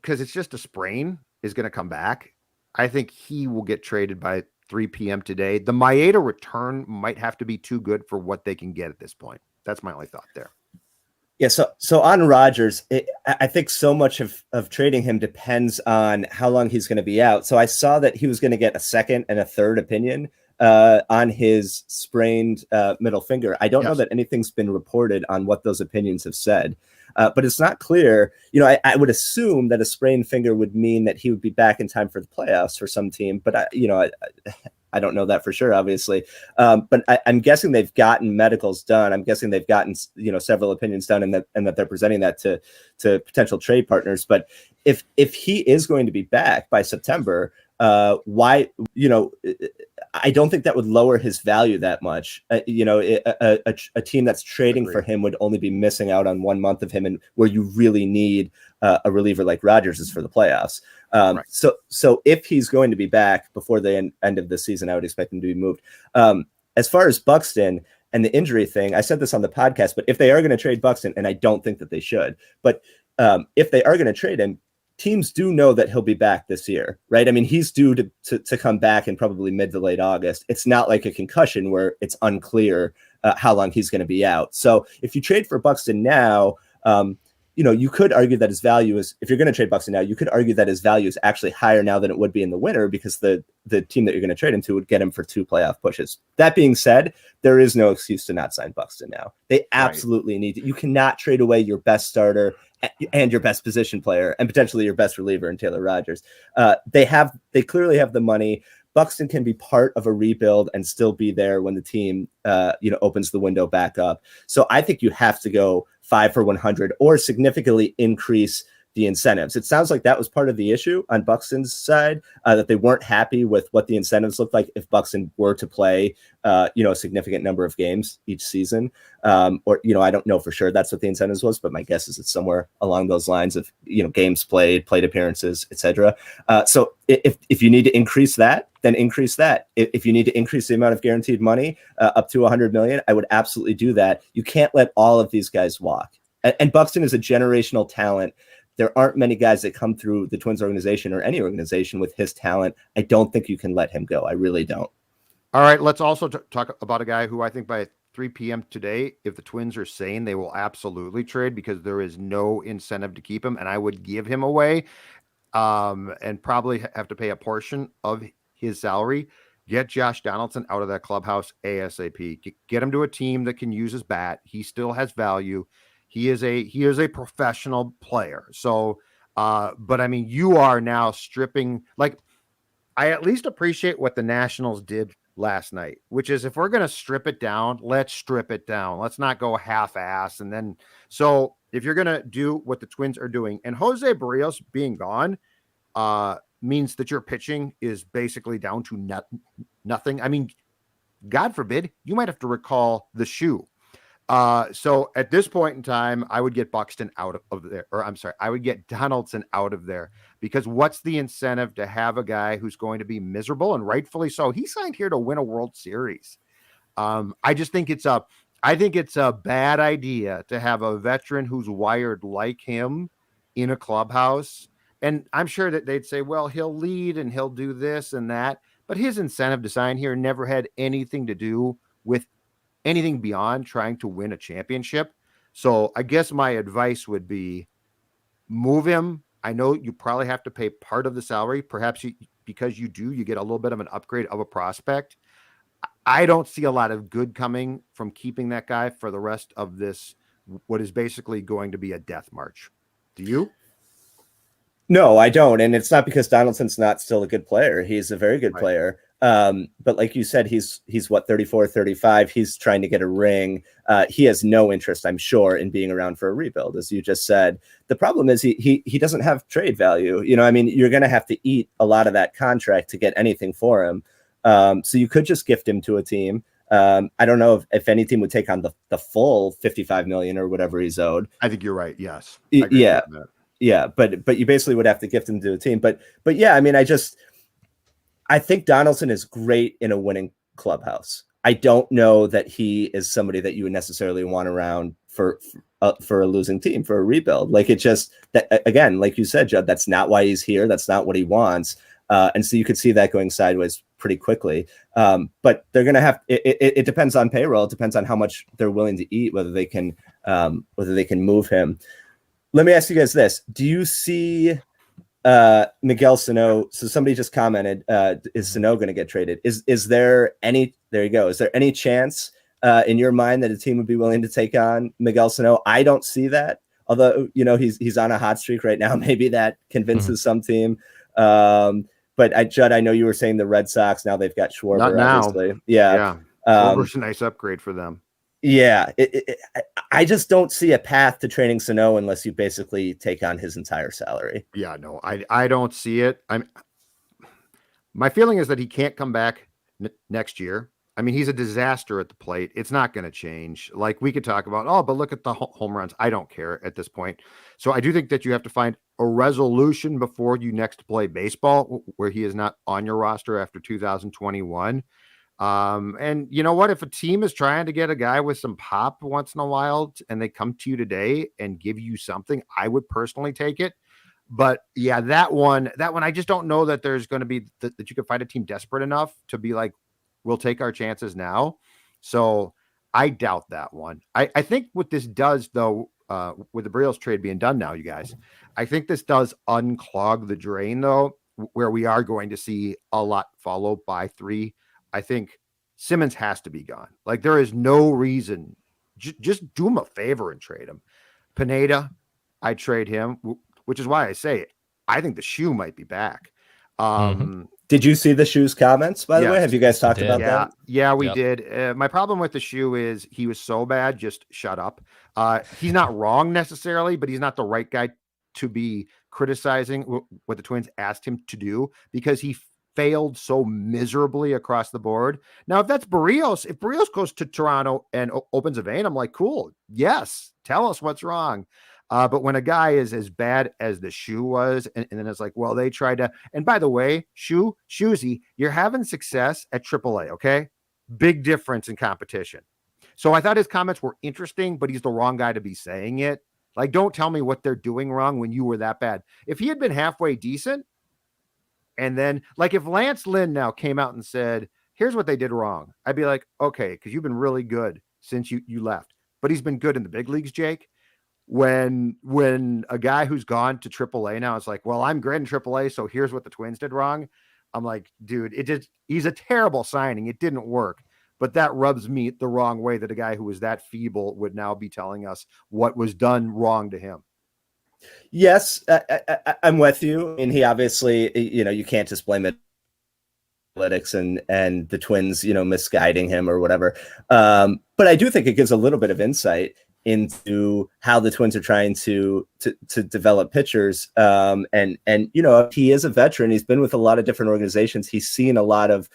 because it's just a sprain, is going to come back. I think he will get traded by 3 p.m. today. The Maeda return might have to be too good for what they can get at this point. That's my only thought there. Yeah, so on Rogers, I think so much of trading him depends on how long he's going to be out. So I saw that he was going to get a second and a third opinion on his sprained middle finger. I don't know that anything's been reported on what those opinions have said, but it's not clear. I would assume that a sprained finger would mean that he would be back in time for the playoffs for some team, but I don't know that for sure, obviously. But I'm guessing they've gotten medicals done. I'm guessing they've gotten, several opinions done, and that they're presenting that to potential trade partners. But if he is going to be back by September, why, I don't think that would lower his value that much. A team that's trading for him would only be missing out on 1 month of him, and where you really need a reliever like Rogers is for the playoffs. Right. So if he's going to be back before the end of the season, I would expect him to be moved. As far as Buxton and the injury thing, I said this on the podcast, but if they are going to trade Buxton, and I don't think that they should, but if they are going to trade him, teams do know that he'll be back this year, right? I mean, he's due to come back in probably mid to late August. It's not like a concussion where it's unclear how long he's going to be out. So if you trade for Buxton now, you could argue that his value is, if you're going to trade Buxton now, you could argue that his value is actually higher now than it would be in the winter, because the team that you're going to trade him to would get him for 2 playoff pushes. That being said, there is no excuse to not sign Buxton now. They absolutely need to. You cannot trade away your best starter and your best position player and potentially your best reliever in Taylor Rogers. They clearly have the money. Buxton can be part of a rebuild and still be there when the team, opens the window back up. So I think you have to go 5 for 100 or significantly increase the incentives. It sounds like that was part of the issue on Buxton's side, that they weren't happy with what the incentives looked like if Buxton were to play, a significant number of games each season. I don't know for sure that's what the incentives was, but my guess is it's somewhere along those lines of, games played, plate appearances, etc. So if you need to increase that, then increase that. If you need to increase the amount of guaranteed money up to $100 million, I would absolutely do that. You can't let all of these guys walk. And Buxton is a generational talent. There aren't many guys that come through the Twins organization or any organization with his talent. I don't think you can let him go. I really don't. All right, let's also talk about a guy who I think by 3 p.m. today, if the Twins are sane, they will absolutely trade, because there is no incentive to keep him, and I would give him away and probably have to pay a portion of his salary. Get Josh Donaldson out of that clubhouse ASAP. Get him to a team that can use his bat. He still has value. He is a professional player. So, but I mean, you are now stripping. Like, I at least appreciate what the Nationals did last night, which is, if we're going to strip it down, let's strip it down. Let's not go half-ass. And then, so if you're going to do what the Twins are doing, and Jose Berrios being gone means that your pitching is basically down to nothing. I mean, God forbid, you might have to recall the shoe. So at this point in time, I would get Buxton out of there, or I'm sorry, I would get Donaldson out of there, because what's the incentive to have a guy who's going to be miserable, and rightfully so? He signed here to win a World Series. I just think it's a bad idea to have a veteran who's wired like him in a clubhouse. And I'm sure that they'd say, well, he'll lead and he'll do this and that, but his incentive to sign here never had anything to do with anything beyond trying to win a championship. So I guess my advice would be, move him. I know you probably have to pay part of the salary. Perhaps because you get a little bit of an upgrade of a prospect. I don't see a lot of good coming from keeping that guy for the rest of this, what is basically going to be a death march. Do you? No, I don't. And it's not because Donaldson's not still a good player. He's a very good player. But like you said, he's what, 34, 35. He's trying to get a ring. He has no interest, I'm sure, in being around for a rebuild, as you just said. The problem is he doesn't have trade value. I mean, you're going to have to eat a lot of that contract to get anything for him. So you could just gift him to a team. I don't know if any team would take on the full $55 million or whatever he's owed. I think you're right. Yes. Yeah. Yeah. But you basically would have to gift him to a team. But yeah, I mean, I think Donaldson is great in a winning clubhouse. I don't know that he is somebody that you would necessarily want around for a losing team, for a rebuild. Like, it just, that, again, like you said, Judd, that's not why he's here. That's not what he wants. And so you could see that going sideways pretty quickly. But they're going to have, it depends on payroll. It depends on how much they're willing to eat, whether they can move him. Let me ask you guys this. Do you see Miguel Sano? So somebody just commented, is Sano going to get traded? Is there any, there you go. Is there any chance in your mind that a team would be willing to take on Miguel Sano? I don't see that. Although, he's on a hot streak right now. Maybe that convinces some team. but Judd, I know you were saying the Red Sox, now they've got Schwarber, Not now. obviously. Yeah. Yeah. Schwarber's a nice upgrade for them. Yeah. I just don't see a path to trading Sano unless you basically take on his entire salary. Yeah, no, I don't see it. My feeling is that he can't come back next year. I mean, he's a disaster at the plate. It's not going to change. Like, we could talk about, oh, but look at the home runs. I don't care at this point. So I do think that you have to find a resolution before you next play baseball where he is not on your roster after 2021. And you know what? If a team is trying to get a guy with some pop once in a while and they come to you today and give you something, I would personally take it. But yeah, that one, I just don't know that there's going to be that you could find a team desperate enough to be like, we'll take our chances now. So I doubt that one. I think what this does, though, with the Berrios trade being done now, you guys, I think this does unclog the drain, though, where we are going to see a lot follow by 3. I think Simmons has to be gone. Like, there is no reason. Just do him a favor and trade him. Pineda, I trade him, which is why I say I think the shoe might be back. Did you see the shoes comments, by the Yes. way? Have you guys talked about that? Yeah, we did. My problem with the shoe is he was so bad. Just shut up. He's not wrong necessarily, but he's not the right guy to be criticizing what the Twins asked him to do because he failed so miserably across the board. Now, if that's Berrios, if Berrios goes to Toronto and opens a vein, I'm like, cool. Yes, tell us what's wrong. But when a guy is as bad as the shoe was, and then it's like, well, they tried to, and by the way, Shoesy, you're having success at AAA, okay? Big difference in competition. So I thought his comments were interesting, but he's the wrong guy to be saying it. Like, don't tell me what they're doing wrong when you were that bad. If he had been halfway decent, and then, like, if Lance Lynn now came out and said, here's what they did wrong, I'd be like, okay, because you've been really good since you left. But he's been good in the big leagues, Jake. When a guy who's gone to AAA now is like, well, I'm great in AAA, so here's what the Twins did wrong. I'm like, dude, he's a terrible signing. It didn't work. But that rubs me the wrong way that a guy who was that feeble would now be telling us what was done wrong to him. Yes, I'm with you. And he obviously, you can't just blame it analytics and the Twins, misguiding him or whatever. But I do think it gives a little bit of insight into how the Twins are trying to develop pitchers. And he is a veteran. He's been with a lot of different organizations. He's seen a lot of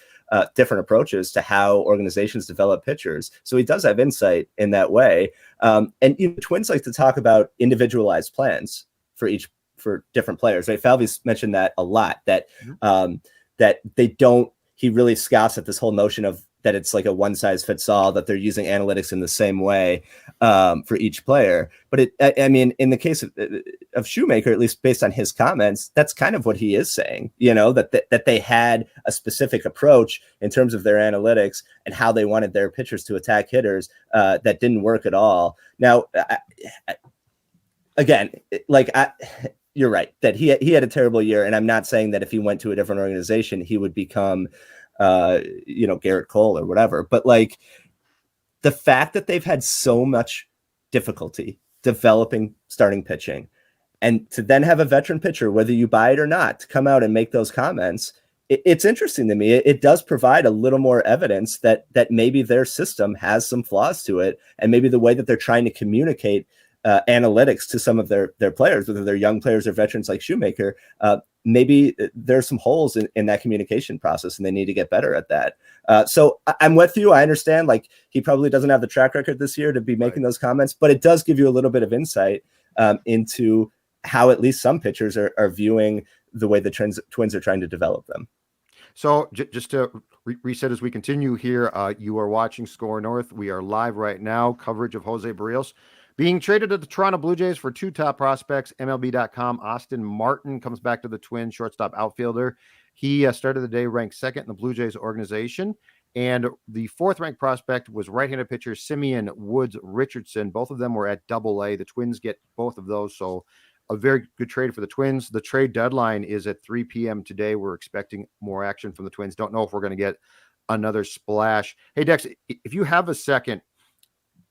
different approaches to how organizations develop pitchers. So he does have insight in that way. Twins like to talk about individualized plans for different players, right? Falvey's mentioned that a lot, that they don't, he really scoffs at this whole notion of that it's like a one size fits all, that they're using analytics in the same way for each player. But in the case of Shoemaker, at least based on his comments, that's kind of what he is saying, that they had a specific approach in terms of their analytics and how they wanted their pitchers to attack hitters that didn't work at all. Now, you're right that he had a terrible year. And I'm not saying that if he went to a different organization, he would become Garrett Cole or whatever. But like the fact that they've had so much difficulty developing starting pitching, and to then have a veteran pitcher, whether you buy it or not, to come out and make those comments, it's interesting to me. It does provide a little more evidence that maybe their system has some flaws to it, and maybe the way that they're trying to communicate analytics to some of their players, whether they're young players or veterans like Shoemaker, maybe there's some holes in that communication process, and they need to get better at that. So I'm with you. I understand, like, he probably doesn't have the track record this year to be making those comments, but it does give you a little bit of insight into how at least some pitchers are viewing the way the Twins are trying to develop them. So just to reset as we continue here, you are watching Score North. We are live right now. Coverage of Jose Berrios being traded to the Toronto Blue Jays for 2 top prospects. MLB.com. Austin Martin comes back to the Twins, shortstop outfielder. He started the day ranked second in the Blue Jays organization. And the 4th ranked prospect was right-handed pitcher Simeon Woods Richardson. Both of them were at Double-A. The Twins get both of those. So a very good trade for the Twins. The trade deadline is at 3 p.m. today. We're expecting more action from the Twins. Don't know if we're going to get another splash. Hey, Dex, if you have a second,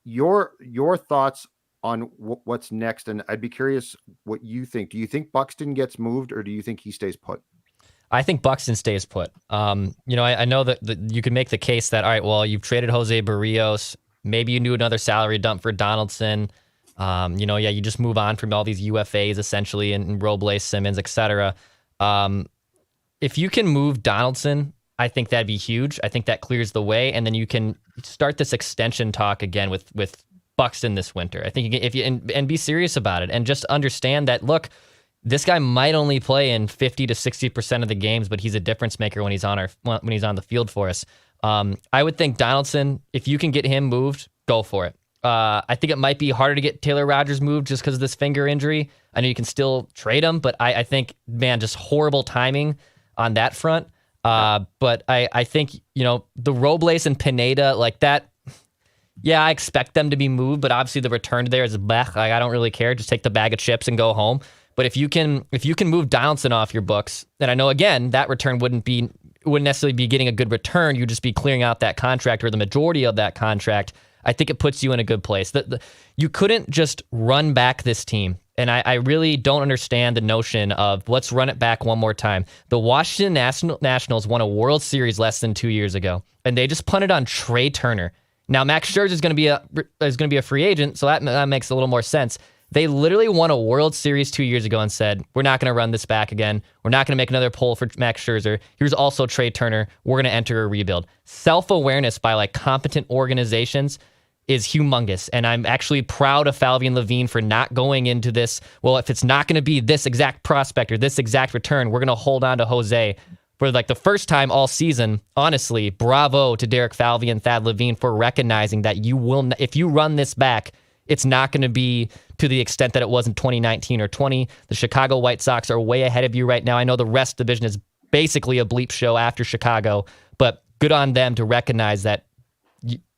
your thoughts on what's next, and I'd be curious what you think. Do you think Buxton gets moved, or do you think he stays put? I think Buxton stays put. I know that you could make the case that, all right, well, you've traded Jose Berrios. Maybe you do another salary dump for Donaldson. You just move on from all these UFAs essentially and Robles, Simmons, etc. If you can move Donaldson, I think that'd be huge. I think that clears the way, and then you can start this extension talk again with Buxton this winter. I think and be serious about it and just understand that, look, this guy might only play in 50 to 60% of the games, but he's a difference maker when he's on the field for us. I would think Donaldson, if you can get him moved, go for it. I think it might be harder to get Taylor Rogers moved just because of this finger injury. I know you can still trade him, but I think, man, just horrible timing on that front. But I think, the Robles and Pineda, like that, yeah, I expect them to be moved, but obviously the return there is blech. Like, I don't really care. Just take the bag of chips and go home. But if you can move Donaldson off your books, and I know, again, that return wouldn't necessarily be getting a good return. You'd just be clearing out that contract or the majority of that contract. I think it puts you in a good place. You couldn't just run back this team. And I really don't understand the notion of let's run it back one more time. The Washington Nationals won a World Series less than 2 years ago, and they just punted on Trey Turner. Now, Max Scherzer is going to be a free agent, so that makes a little more sense. They literally won a World Series 2 years ago and said, we're not going to run this back again. We're not going to make another poll for Max Scherzer. Here's also Trey Turner. We're going to enter a rebuild. Self-awareness by competent organizations is humongous. And I'm actually proud of Falvey and Levine for not going into this. Well, if it's not going to be this exact prospect or this exact return, we're going to hold on to Jose. For the first time all season, honestly, bravo to Derek Falvey and Thad Levine for recognizing that if you run this back, it's not going to be to the extent that it was in 2019 or 20. The Chicago White Sox are way ahead of you right now. I know the rest of the division is basically a bleep show after Chicago, but good on them to recognize that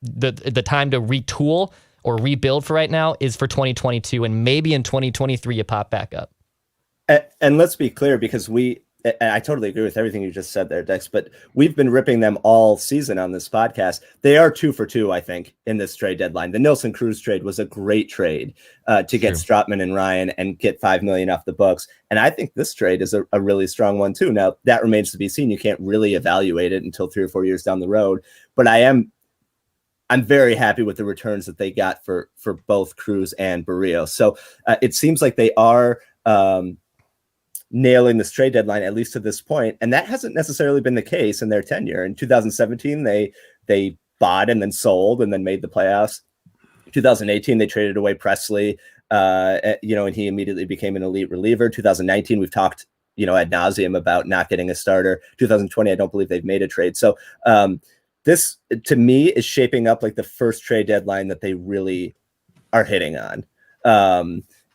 the time to retool or rebuild for right now is for 2022, and maybe in 2023 you pop back up. And let's be clear, because I totally agree with everything you just said there, Dex, but we've been ripping them all season on this podcast. They are 2 for 2, I think, in this trade deadline. The Nilsson Cruz trade was a great trade to get Stroutman and Ryan and get $5 million off the books. And I think this trade is a really strong one too. Now, that remains to be seen. You can't really evaluate it until 3 or 4 years down the road. But I'm very happy with the returns that they got for both Cruz and Berrios. So it seems like they are nailing this trade deadline, at least to this point. And that hasn't necessarily been the case in their tenure. In 2017, they bought and then sold and then made the playoffs. 2018, they traded away Presley, and he immediately became an elite reliever. 2019, we've talked, ad nauseum about not getting a starter. 2020, I don't believe they've made a trade. So this, to me, is shaping up like the first trade deadline that they really are hitting on.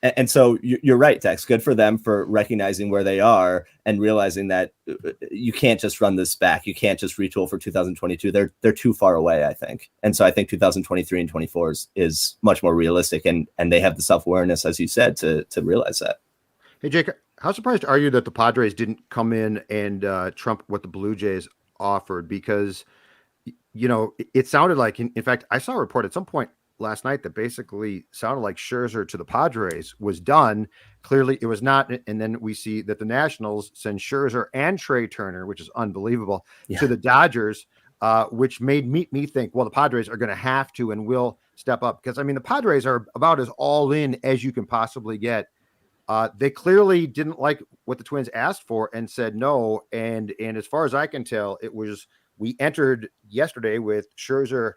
And so you're right, Tex. Good for them for recognizing where they are and realizing that you can't just run this back. You can't just retool for 2022. They're too far away, I think. And so I think 2023 and 24 is much more realistic, and they have the self-awareness, as you said, to realize that. Hey, Jake, how surprised are you that the Padres didn't come in and trump what the Blue Jays offered? Because, it sounded like, in fact, I saw a report at some point last night that basically sounded like Scherzer to the Padres was done. Clearly it was not. And then we see that the Nationals send Scherzer and Trey Turner, which is unbelievable, to the Dodgers, which made me think, well, the Padres are going to have to and will step up. Because, the Padres are about as all in as you can possibly get. They clearly didn't like what the Twins asked for and said no. And as far as I can tell, we entered yesterday with Scherzer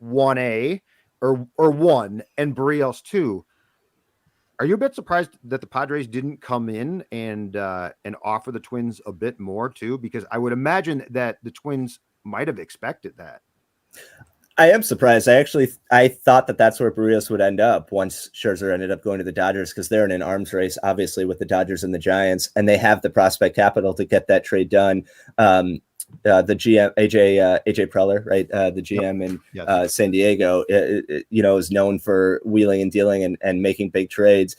1A, or 1 and Berrios 2. Are you a bit surprised that the Padres didn't come in and offer the Twins a bit more too? Because I would imagine that the Twins might have expected that. I am surprised. I thought that that's where Berrios would end up once Scherzer ended up going to the Dodgers, because they're in an arms race, obviously, with the Dodgers and the Giants, and they have the prospect capital to get that trade done. The GM AJ Preller, right? The GM in San Diego, is known for wheeling and dealing and making big trades.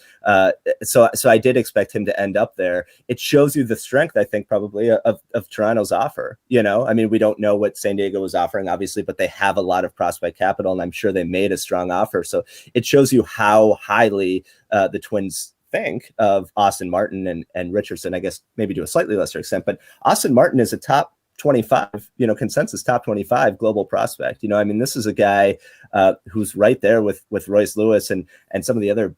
So I did expect him to end up there. It shows you the strength, I think, probably of Toronto's offer. We don't know what San Diego was offering, obviously, but they have a lot of prospect capital, and I'm sure they made a strong offer. So it shows you how highly the Twins think of Austin Martin and Richardson, I guess maybe to a slightly lesser extent, but Austin Martin is a top 25, consensus top 25 global prospect. I mean, this is a guy who's right there with Royce Lewis and some of the other,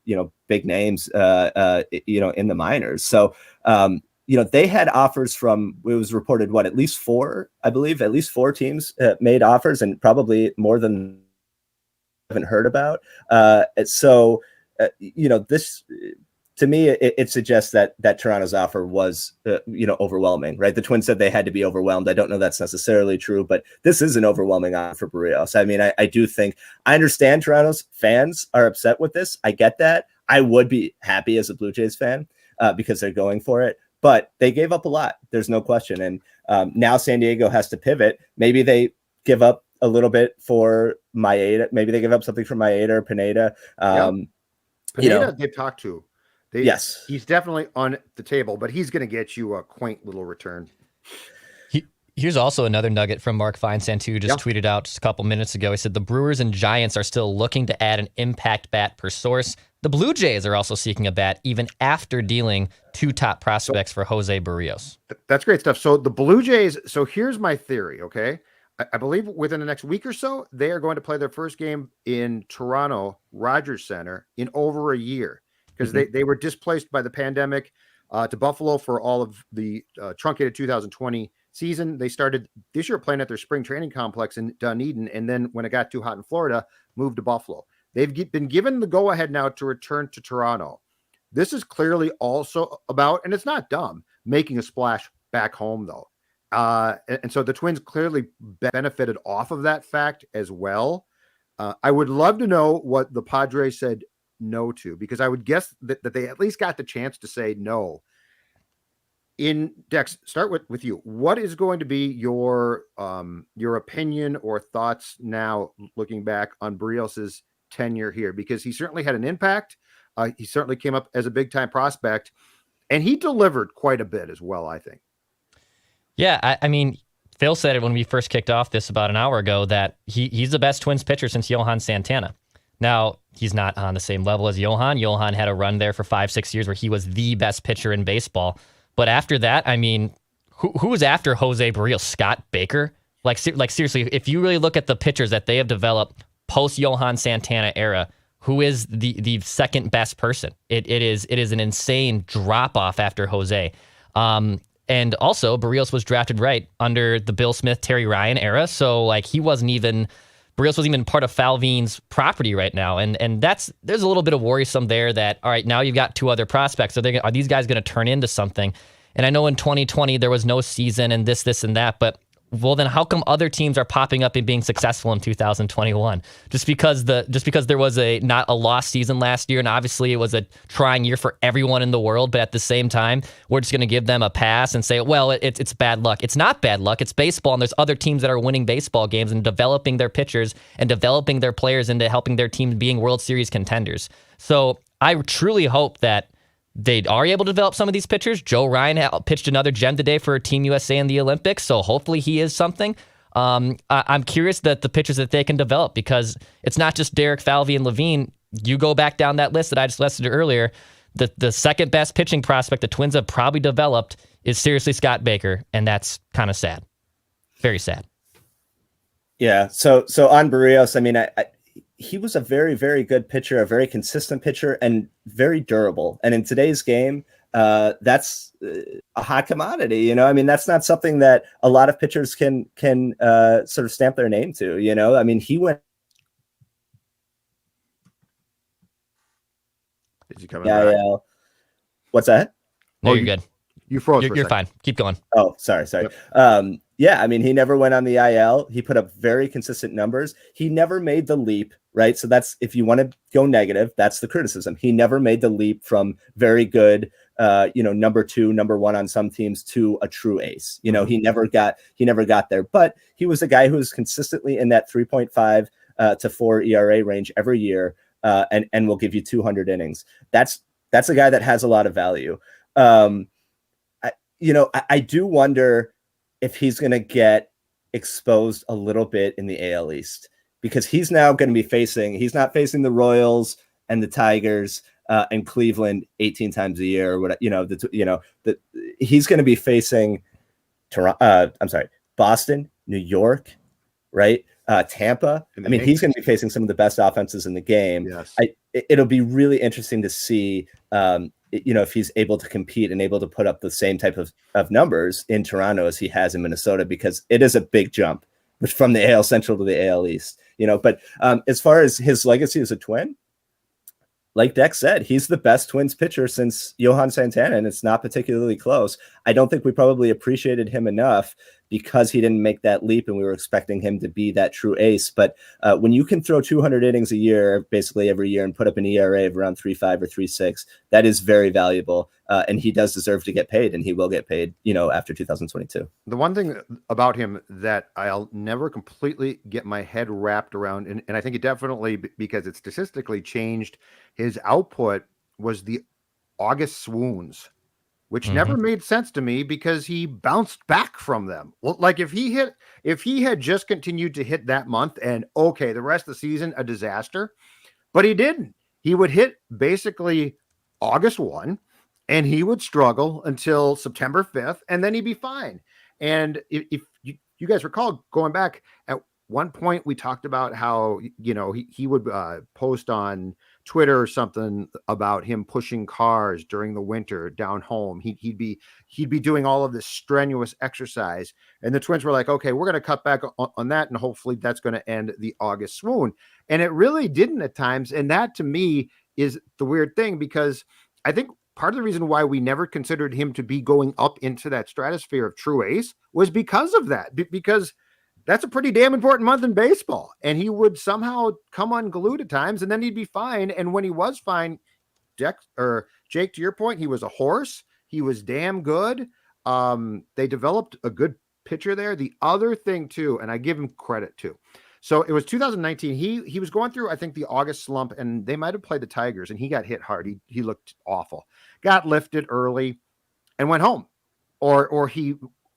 big names, in the minors. So, they had offers from, it was reported, at least four teams made offers, and probably more than I haven't heard about. This, to me, it suggests that Toronto's offer was, overwhelming, right? The Twins said they had to be overwhelmed. I don't know that's necessarily true, but this is an overwhelming offer for Berrios. I mean, I do think, I understand Toronto's fans are upset with this. I get that. I would be happy as a Blue Jays fan because they're going for it, but they gave up a lot. There's no question. And now San Diego has to pivot. Maybe they give up a little bit for Maeda. Maybe they give up something for Maeda or Pineda. Pineda, they've talked to. Yes, he's definitely on the table, but he's going to get you a quaint little return. Here's also another nugget from Mark Feinsand, who just tweeted out just a couple minutes ago. He said the Brewers and Giants are still looking to add an impact bat per source. The Blue Jays are also seeking a bat even after dealing 2 top prospects for Jose Berrios. That's great stuff. So the Blue Jays, so here's my theory, okay? I believe within the next week or so, they are going to play their first game in Toronto, Rogers Center, in over a year, because they were displaced by the pandemic to Buffalo for all of the truncated 2020 season. They started this year playing at their spring training complex in Dunedin, and then when it got too hot in Florida, moved to Buffalo. They've been given the go-ahead now to return to Toronto. This is clearly also about, and it's not dumb, making a splash back home, though. And so the Twins clearly benefited off of that fact as well. I would love to know what the Padres said no to, because I would guess that they at least got the chance to say no. In Dex, start with you. What is going to be your opinion or thoughts now, looking back on Berrios's tenure here? Because he certainly had an impact. He certainly came up as a big time prospect, and he delivered quite a bit as well, I think. Yeah, I mean, Phil said it when we first kicked off this about an hour ago that he's the best Twins pitcher since Johan Santana. Now, he's not on the same level as Johan. Johan had a run there for 5-6 years where he was the best pitcher in baseball. But after that, I mean, who was after Jose Berrios? Scott Baker? Like seriously, if you really look at the pitchers that they have developed post Johan Santana era, who is the second best person? It is an insane drop off after Jose. And also, Berrios was drafted right under the Bill Smith, Terry Ryan era. So, Berrios wasn't even part of Falvine's property right now. And there's a little bit of worrisome there that, all right, now you've got 2 other prospects. Are these guys going to turn into something? And I know in 2020, there was no season and this, and that, but well, then how come other teams are popping up and being successful in 2021? Just because there was not a lost season last year, and obviously it was a trying year for everyone in the world, but at the same time, we're just going to give them a pass and say, well, it's bad luck. It's not bad luck. It's baseball, and there's other teams that are winning baseball games and developing their pitchers and developing their players into helping their team being World Series contenders. So I truly hope that they are able to develop some of these pitchers. Joe Ryan pitched another gem today for Team USA in the Olympics, so hopefully he is something. I'm curious that the pitchers that they can develop, because it's not just Derek, Falvey, and Levine. You go back down that list that I just listed earlier, the second best pitching prospect the Twins have probably developed is seriously Scott Baker, and that's kind of sad. Very sad. Yeah, so on Berrios, I mean, he was a very, very good pitcher, a very consistent pitcher, and very durable. And in today's game, that's a hot commodity. I mean, that's not something that a lot of pitchers can sort of stamp their name to. I mean, he went. Is he coming back? Yeah. What's that? No, you're good. You froze. You're fine. Keep going. Oh, sorry. Yep. Yeah, I mean, he never went on the IL. He put up very consistent numbers. He never made the leap, right? So that's, if you want to go negative, that's the criticism. He never made the leap from very good, number 2, number 1 on some teams to a true ace. He never got there. But he was a guy who was consistently in that 3.5 to 4 ERA range every year, and will give you 200 innings. That's a guy that has a lot of value. I do wonder if he's going to get exposed a little bit in the AL East, because he's now going to be he's not facing the Royals and the Tigers. and Cleveland 18 times a year, or what, he's going to be facing Boston, New York, right? Tampa. I mean, he's going to be facing some of the best offenses in the game. Yes. It'll be really interesting to see, if he's able to compete and able to put up the same type of numbers in Toronto as he has in Minnesota, because it is a big jump from the AL Central to the AL East. But as far as his legacy as a Twin, like Dex said, he's the best Twins pitcher since Johan Santana, and it's not particularly close. I don't think we probably appreciated him enough because he didn't make that leap, and we were expecting him to be that true ace. But when you can throw 200 innings a year, basically every year, and put up an ERA of around 3.5 or 3.6, that is very valuable. And he does deserve to get paid, and he will get paid, after 2022. The one thing about him that I'll never completely get my head wrapped around, and I think it definitely, because it statistically changed his output, was the August swoons, which never made sense to me because he bounced back from them. Well, like if he had just continued to hit that month and okay, the rest of the season, a disaster, but he didn't. He would hit basically August 1 and he would struggle until September 5th and then he'd be fine. And if you guys recall going back at one point, we talked about how, he would post on Twitter or something about him pushing cars during the winter down home. He'd be doing all of this strenuous exercise, and the Twins were like, okay, we're going to cut back on that, and hopefully that's going to end the August swoon. And it really didn't at times. And that to me is the weird thing, because I think part of the reason why we never considered him to be going up into that stratosphere of true ace was because of that, because that's a pretty damn important month in baseball. And he would somehow come unglued at times and then he'd be fine. And when he was fine, Jake, to your point, he was a horse. He was damn good. They developed a good pitcher there. The other thing too, and I give him credit too. So it was 2019. He was going through, I think, the August slump, and they might have played the Tigers, and he got hit hard. He looked awful. Got lifted early and went home. Or he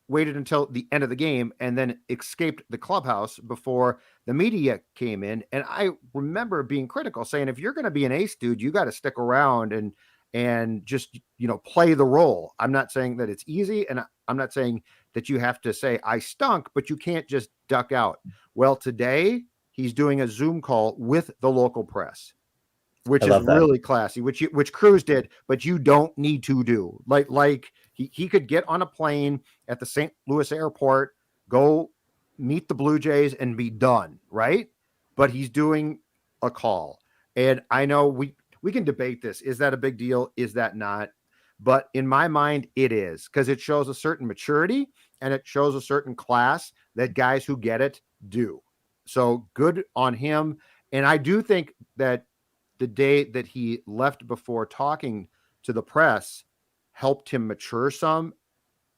waited until the end of the game and then escaped the clubhouse before the media came in. And I remember being critical, saying, if you're going to be an ace, dude, you got to stick around and just, play the role. I'm not saying that it's easy, and I'm not saying that you have to say I stunk, but you can't just duck out. Well, today he's doing a Zoom call with the local press, which is really classy, which Cruz did, but you don't need to do. Like he could get on a plane at the St. Louis airport, go meet the Blue Jays and be done, right? But he's doing a call. And I know we can debate this. Is that a big deal? Is that not? But in my mind, it is, because it shows a certain maturity and it shows a certain class that guys who get it do. So good on him. And I do think that the day that he left before talking to the press helped him mature some.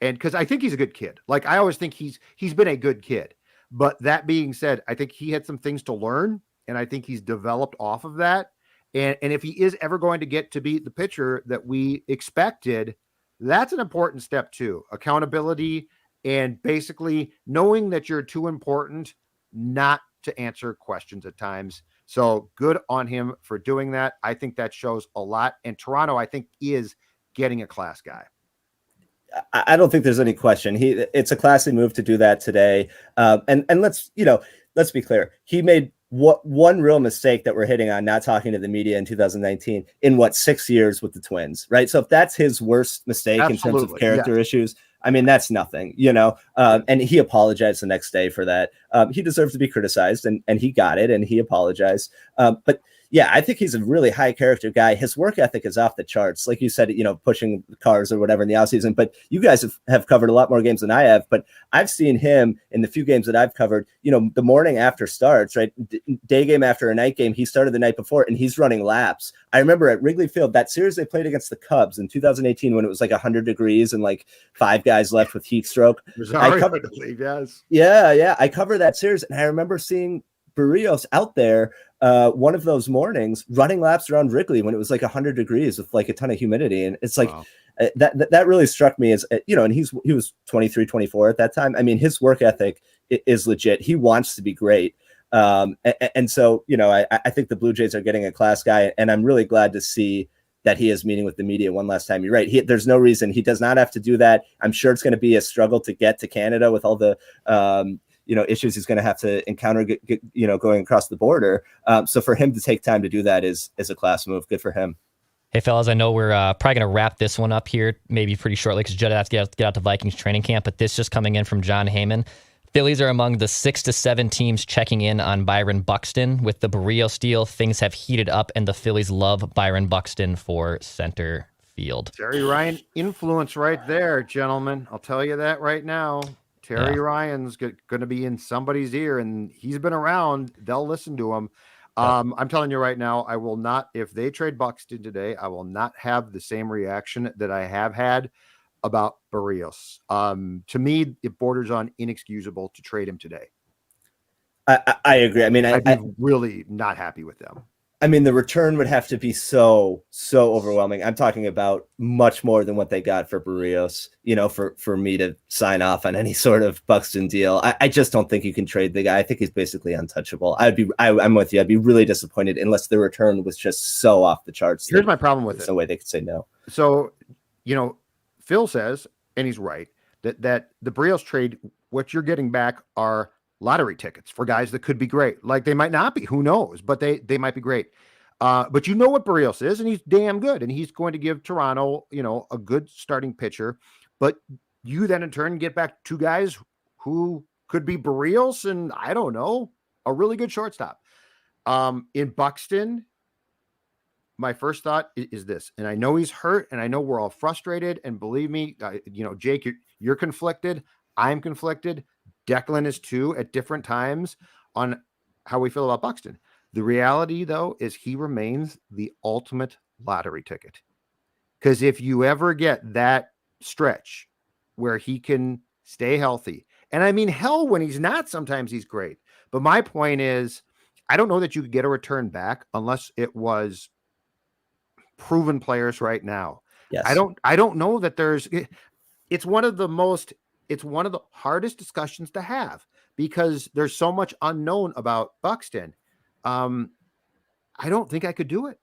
And because I think he's a good kid. Like, I always think he's been a good kid. But that being said, I think he had some things to learn, and I think he's developed off of that. And if he is ever going to get to be the pitcher that we expected, that's an important step too. Accountability and basically knowing that you're too important not to answer questions at times. So good on him for doing that. I think that shows a lot. And Toronto, I think, is getting a class guy. I don't think there's any question. It's a classy move to do that today. And let's be clear. He made one real mistake that we're hitting on, not talking to the media in 2019 in 6 years with the Twins, right? So if that's his worst mistake in terms of character issues, I mean, that's nothing, and he apologized the next day for that. He deserves to be criticized, and he got it, and he apologized. But yeah, I think he's a really high character guy. His work ethic is off the charts. Like you said, pushing cars or whatever in the offseason, but you guys have covered a lot more games than I have, but I've seen him in the few games that I've covered, the morning after starts, right? Day game after a night game, he started the night before and he's running laps. I remember at Wrigley Field, that series they played against the Cubs in 2018, when it was like 100 degrees and like 5 guys left with heat stroke. I covered I covered that series, and I remember seeing Berrios out there one of those mornings running laps around Wrigley when it was like 100 degrees with like a ton of humidity. And it's like, wow. That really struck me as, and he was 23, 24 at that time. I mean, his work ethic is legit. He wants to be great. And so, I think the Blue Jays are getting a class guy, and I'm really glad to see that he is meeting with the media one last time. You're right. There's no reason he does not have to do that. I'm sure it's going to be a struggle to get to Canada with all the issues he's going to have to encounter, going across the border. So for him to take time to do that is a class move. Good for him. Hey, fellas, I know we're probably going to wrap this one up here maybe pretty shortly because Judd has to get out to Vikings training camp, but this just coming in from John Heyman. Phillies are among the 6 to 7 teams checking in on Byron Buxton. With the Berrios deal, things have heated up, and the Phillies love Byron Buxton for center field. Terry Ryan influence right there, gentlemen. I'll tell you that right now. Terry Ryan's going to be in somebody's ear, and he's been around. They'll listen to him. I'm telling you right now, I will not, if they trade Buxton today, I will not have the same reaction that I have had about Berrios. To me, it borders on inexcusable to trade him today. I agree. I mean, I'd be really not happy with them. I mean, the return would have to be so overwhelming. I'm talking about much more than what they got for Berrios, for me to sign off on any sort of Buxton deal. I just don't think you can trade the guy. I think he's basically untouchable. I'm with you. I'd be really disappointed unless the return was just so off the charts. Here's my problem with it. There's no way they could say no. So, Phil says, and he's right, that the Berrios trade, what you're getting back are lottery tickets for guys that could be great. Like they might not be, who knows, but they might be great. But you know what Berrios is, and he's damn good. And he's going to give Toronto, a good starting pitcher. But you then in turn get back 2 guys who could be Berrios and I don't know, a really good shortstop. In Buxton, my first thought is this, and I know he's hurt, and I know we're all frustrated. And believe me, Jake, you're conflicted. I'm conflicted. Declan is too at different times on how we feel about Buxton. The reality, though, is he remains the ultimate lottery ticket. Because if you ever get that stretch where he can stay healthy, and I mean, hell, when he's not, sometimes he's great. But my point is, I don't know that you could get a return back unless it was proven players right now. Yes. I don't know that it's one of the hardest discussions to have because there's so much unknown about Buxton. I don't think I could do it.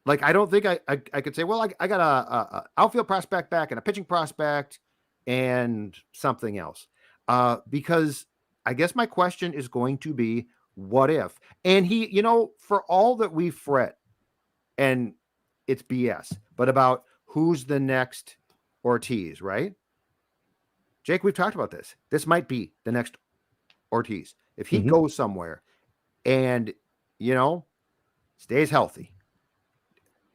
Like, I don't think I could say, well, I got a outfield prospect back and a pitching prospect and something else. Because I guess my question is going to be, what if? And he, for all that we fret, and it's BS, but about who's the next Ortiz, right? Jake, we've talked about this. This might be the next Ortiz. If he goes somewhere and, stays healthy,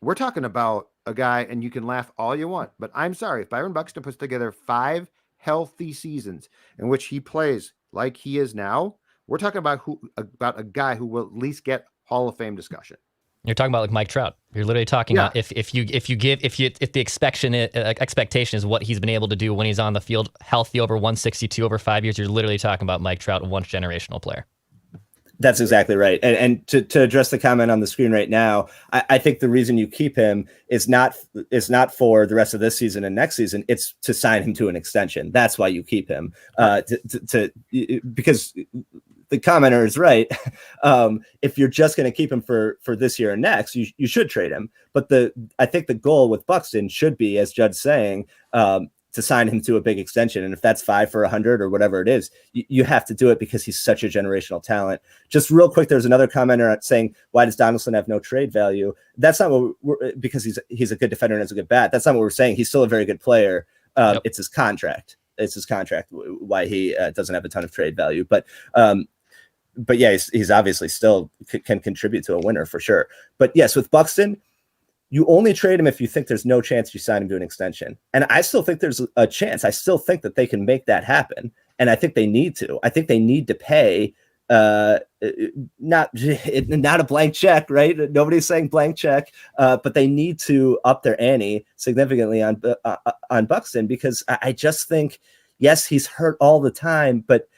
we're talking about a guy, and you can laugh all you want, but I'm sorry, if Byron Buxton puts together 5 healthy seasons in which he plays like he is now, we're talking about a guy who will at least get Hall of Fame discussion. You're talking about like Mike Trout. You're literally talking about if the expectation is what he's been able to do when he's on the field, healthy over 162 over 5 years. You're literally talking about Mike Trout, a once generational player. That's exactly right. And to address the comment on the screen right now, I think the reason you keep him is not for the rest of this season and next season. It's to sign him to an extension. That's why you keep him. Because the commenter is right. If you're just going to keep him for this year and next, you should trade him. But I think the goal with Buxton should be, as Judd's saying, to sign him to a big extension. And if that's 5 for 100 or whatever it is, you have to do it because he's such a generational talent. Just real quick, there's another commenter saying, why does Donaldson have no trade value? That's not what because he's a good defender and has a good bat. That's not what we're saying. He's still a very good player. It's his contract. It's his contract why he doesn't have a ton of trade value. But yeah, he's obviously still can contribute to a winner for sure. But yes, with Buxton, you only trade him if you think there's no chance you sign him to an extension. And I still think there's a chance. I still think that they can make that happen. And I think they need to. I think they need to pay not a blank check, right? Nobody's saying blank check, but they need to up their ante significantly on Buxton because I just think, yes, he's hurt all the time, but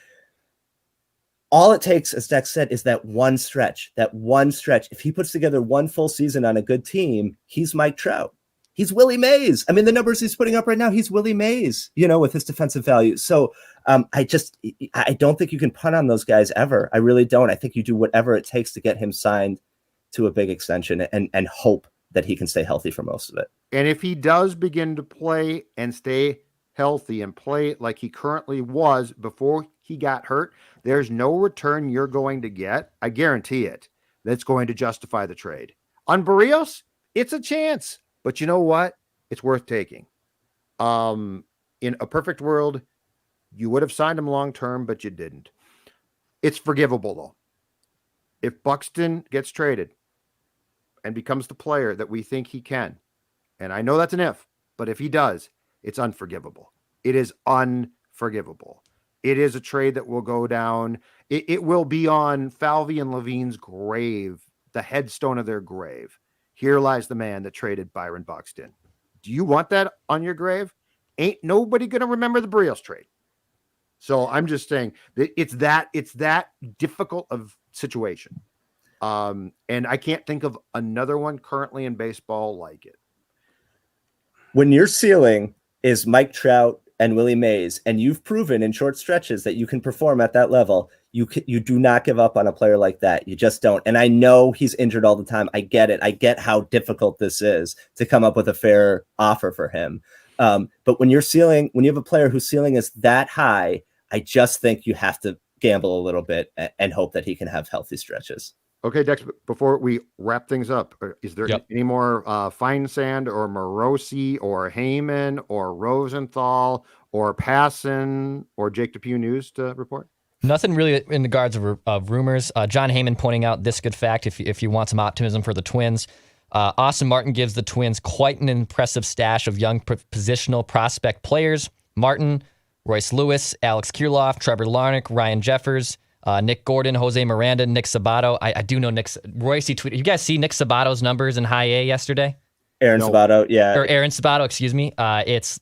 all it takes, as Dex said, is that one stretch. If he puts together one full season on a good team, he's Mike Trout. He's Willie Mays. I mean, the numbers he's putting up right now, he's Willie Mays, with his defensive value. So I don't think you can punt on those guys ever. I really don't. I think you do whatever it takes to get him signed to a big extension and hope that he can stay healthy for most of it. And if he does begin to play and stay healthy and play like he currently was before he got hurt, there's no return you're going to get. I guarantee it. That's going to justify the trade. On Berrios, it's a chance, but you know what? It's worth taking. In a perfect world, you would have signed him long-term, but you didn't. It's forgivable though. If Buxton gets traded and becomes the player that we think he can, and I know that's an if, but if he does, it's unforgivable. It is unforgivable. It is a trade that will go down. It will be on Falvey and Levine's grave, the headstone of their grave. Here lies the man that traded Byron Buxton. Do you want that on your grave? Ain't nobody going to remember the Berrios trade. So I'm just saying that it's that difficult of situation. And I can't think of another one currently in baseball like it. When your ceiling is Mike Trout and Willie Mays, and you've proven in short stretches that you can perform at that level, you do not give up on a player like that. You just don't. And I know he's injured all the time. I get it. I get how difficult this is to come up with a fair offer for him. But when you have a player whose ceiling is that high, I just think you have to gamble a little bit and hope that he can have healthy stretches. Okay, Dex, before we wrap things up, is there any more Feinsand or Morosi or Heyman or Rosenthal or Passan or Jake Depue news to report? Nothing really in regards of rumors. John Heyman pointing out this good fact, if you want some optimism for the Twins. Austin Martin gives the Twins quite an impressive stash of young positional prospect players. Martin, Royce Lewis, Alex Kirilloff, Trevor Larnach, Ryan Jeffers, Nick Gordon, Jose Miranda, Nick Sabato. I do know Royce tweeted. You guys see Nick Sabato's numbers in high A yesterday? Sabato, yeah. Or Aaron Sabato, excuse me.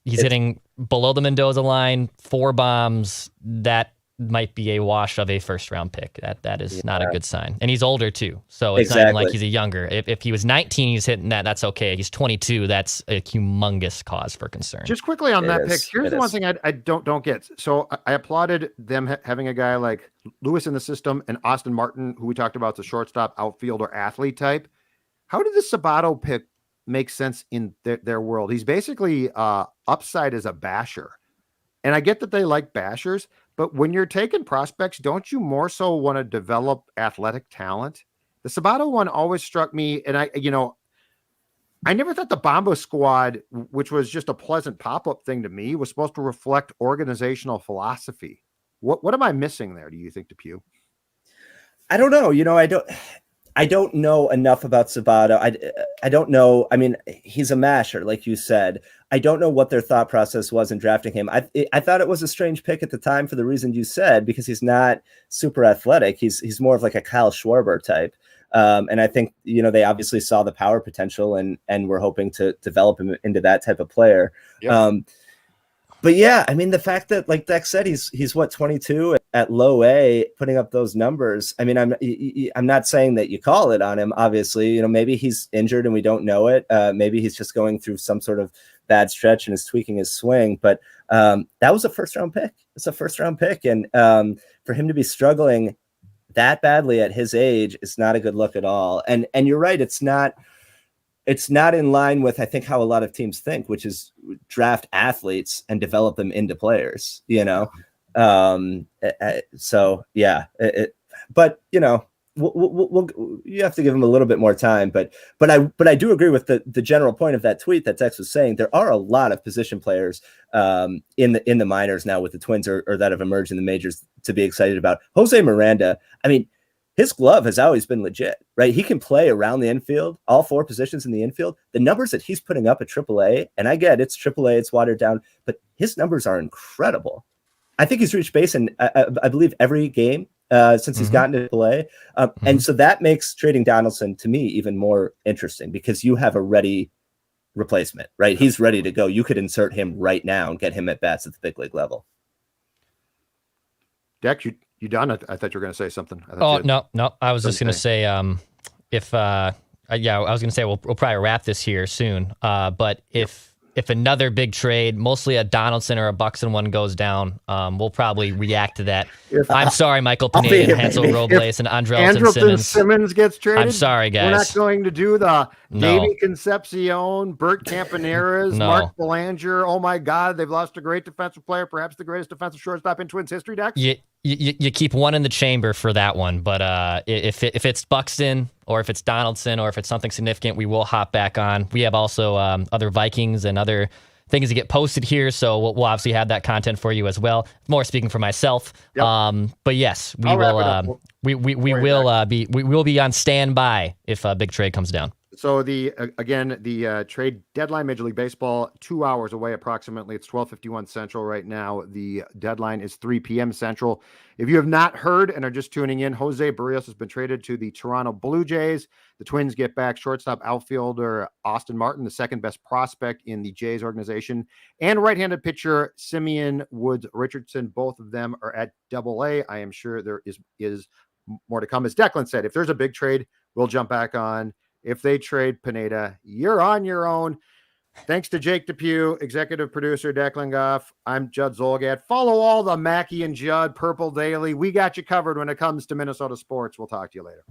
He's hitting below the Mendoza line, 4 bombs. That might be a wash of a first-round pick. That is not a good sign. And he's older, too. So it's not even like he's a younger. If he was 19, he's hitting that's okay. He's 22. That's a humongous cause for concern. Just quickly on that pick, here's the one thing I don't get. So I applauded them having a guy like Lewis in the system and Austin Martin, who we talked about, the shortstop, outfielder, athlete type. How did the Sabato pick make sense in their world? He's basically upside as a basher. And I get that they like bashers, but when you're taking prospects, don't you more so want to develop athletic talent? The Sabato one always struck me, and I never thought the Bomba squad, which was just a pleasant pop-up thing to me, was supposed to reflect organizational philosophy. What am I missing there, do you think, Depue? I don't know. I don't know enough about Sabato. I don't know. I mean, he's a masher, like you said. I don't know what their thought process was in drafting him. I thought it was a strange pick at the time for the reason you said, because he's not super athletic. He's more of like a Kyle Schwarber type. And I think, they obviously saw the power potential and were hoping to develop him into that type of player. Yep. But yeah, I mean, the fact that, like Dex said, he's what, 22 at low A, putting up those numbers. I mean, I'm not saying that you call it on him. Obviously, maybe he's injured and we don't know it. Maybe he's just going through some sort of bad stretch and is tweaking his swing. But that was a first round pick. It's a first round pick, and for him to be struggling that badly at his age is not a good look at all. And you're right, it's not in line with, I think, how a lot of teams think, which is draft athletes and develop them into players, So yeah, but we'll you have to give him a little bit more time. But I do agree with the general point of that tweet that Tex was saying. There are a lot of position players in the minors now with the Twins or that have emerged in the majors to be excited about. Jose Miranda, I mean, his glove has always been legit, right? He can play around the infield, all 4 positions in the infield. The numbers that he's putting up at AAA, and I get it's AAA, it's watered down, but his numbers are incredible. I think he's reached base in, I believe, every game since he's gotten to AAA. And so that makes trading Donaldson, to me, even more interesting because you have a ready replacement, right? He's ready to go. You could insert him right now and get him at bats at the big league level. Dex, you done? I thought you were going to say something. No. I was just going to say, I was going to say we'll probably wrap this here soon. But if if another big trade, mostly a Donaldson or a Buxton one goes down, we'll probably react to that. I'm sorry, Michael I'll be Pineda, here, Hansel baby. Robles, and Andrelton Andrelton Simmons. gets traded. I'm sorry, We're not guys. going to do the No. Davey Concepcion, Bert Campaneras, No. Mark Belanger. Oh my God, they've lost a great defensive player, perhaps the greatest defensive shortstop in Twins history, Dex. You keep one in the chamber for that one, but if it's Buxton or if it's Donaldson or if it's something significant, we will hop back on. We have also other Vikings and other things to get posted here, so we'll obviously have that content for you as well. More speaking for myself, Yep. But yes, we I'll wrap will. it up. We will be on standby if a big trade comes down. So the trade deadline, Major League Baseball, 2 hours away approximately. It's 12:51 Central right now. The deadline is 3 p.m. Central. If you have not heard and are just tuning in, Jose Berrios has been traded to the Toronto Blue Jays. The Twins get back shortstop outfielder Austin Martin, the second best prospect in the Jays organization, and right-handed pitcher Simeon Woods Richardson. Both of them are at Double-A. I am sure there is more to come. As Declan said, if there's a big trade, we'll jump back on. If they trade Pineda, you're on your own. Thanks to Jake Depue, executive producer Declan Goff. I'm Judd Zolgad. Follow all the Mackey and Judd Purple Daily. We got you covered when it comes to Minnesota sports. We'll talk to you later.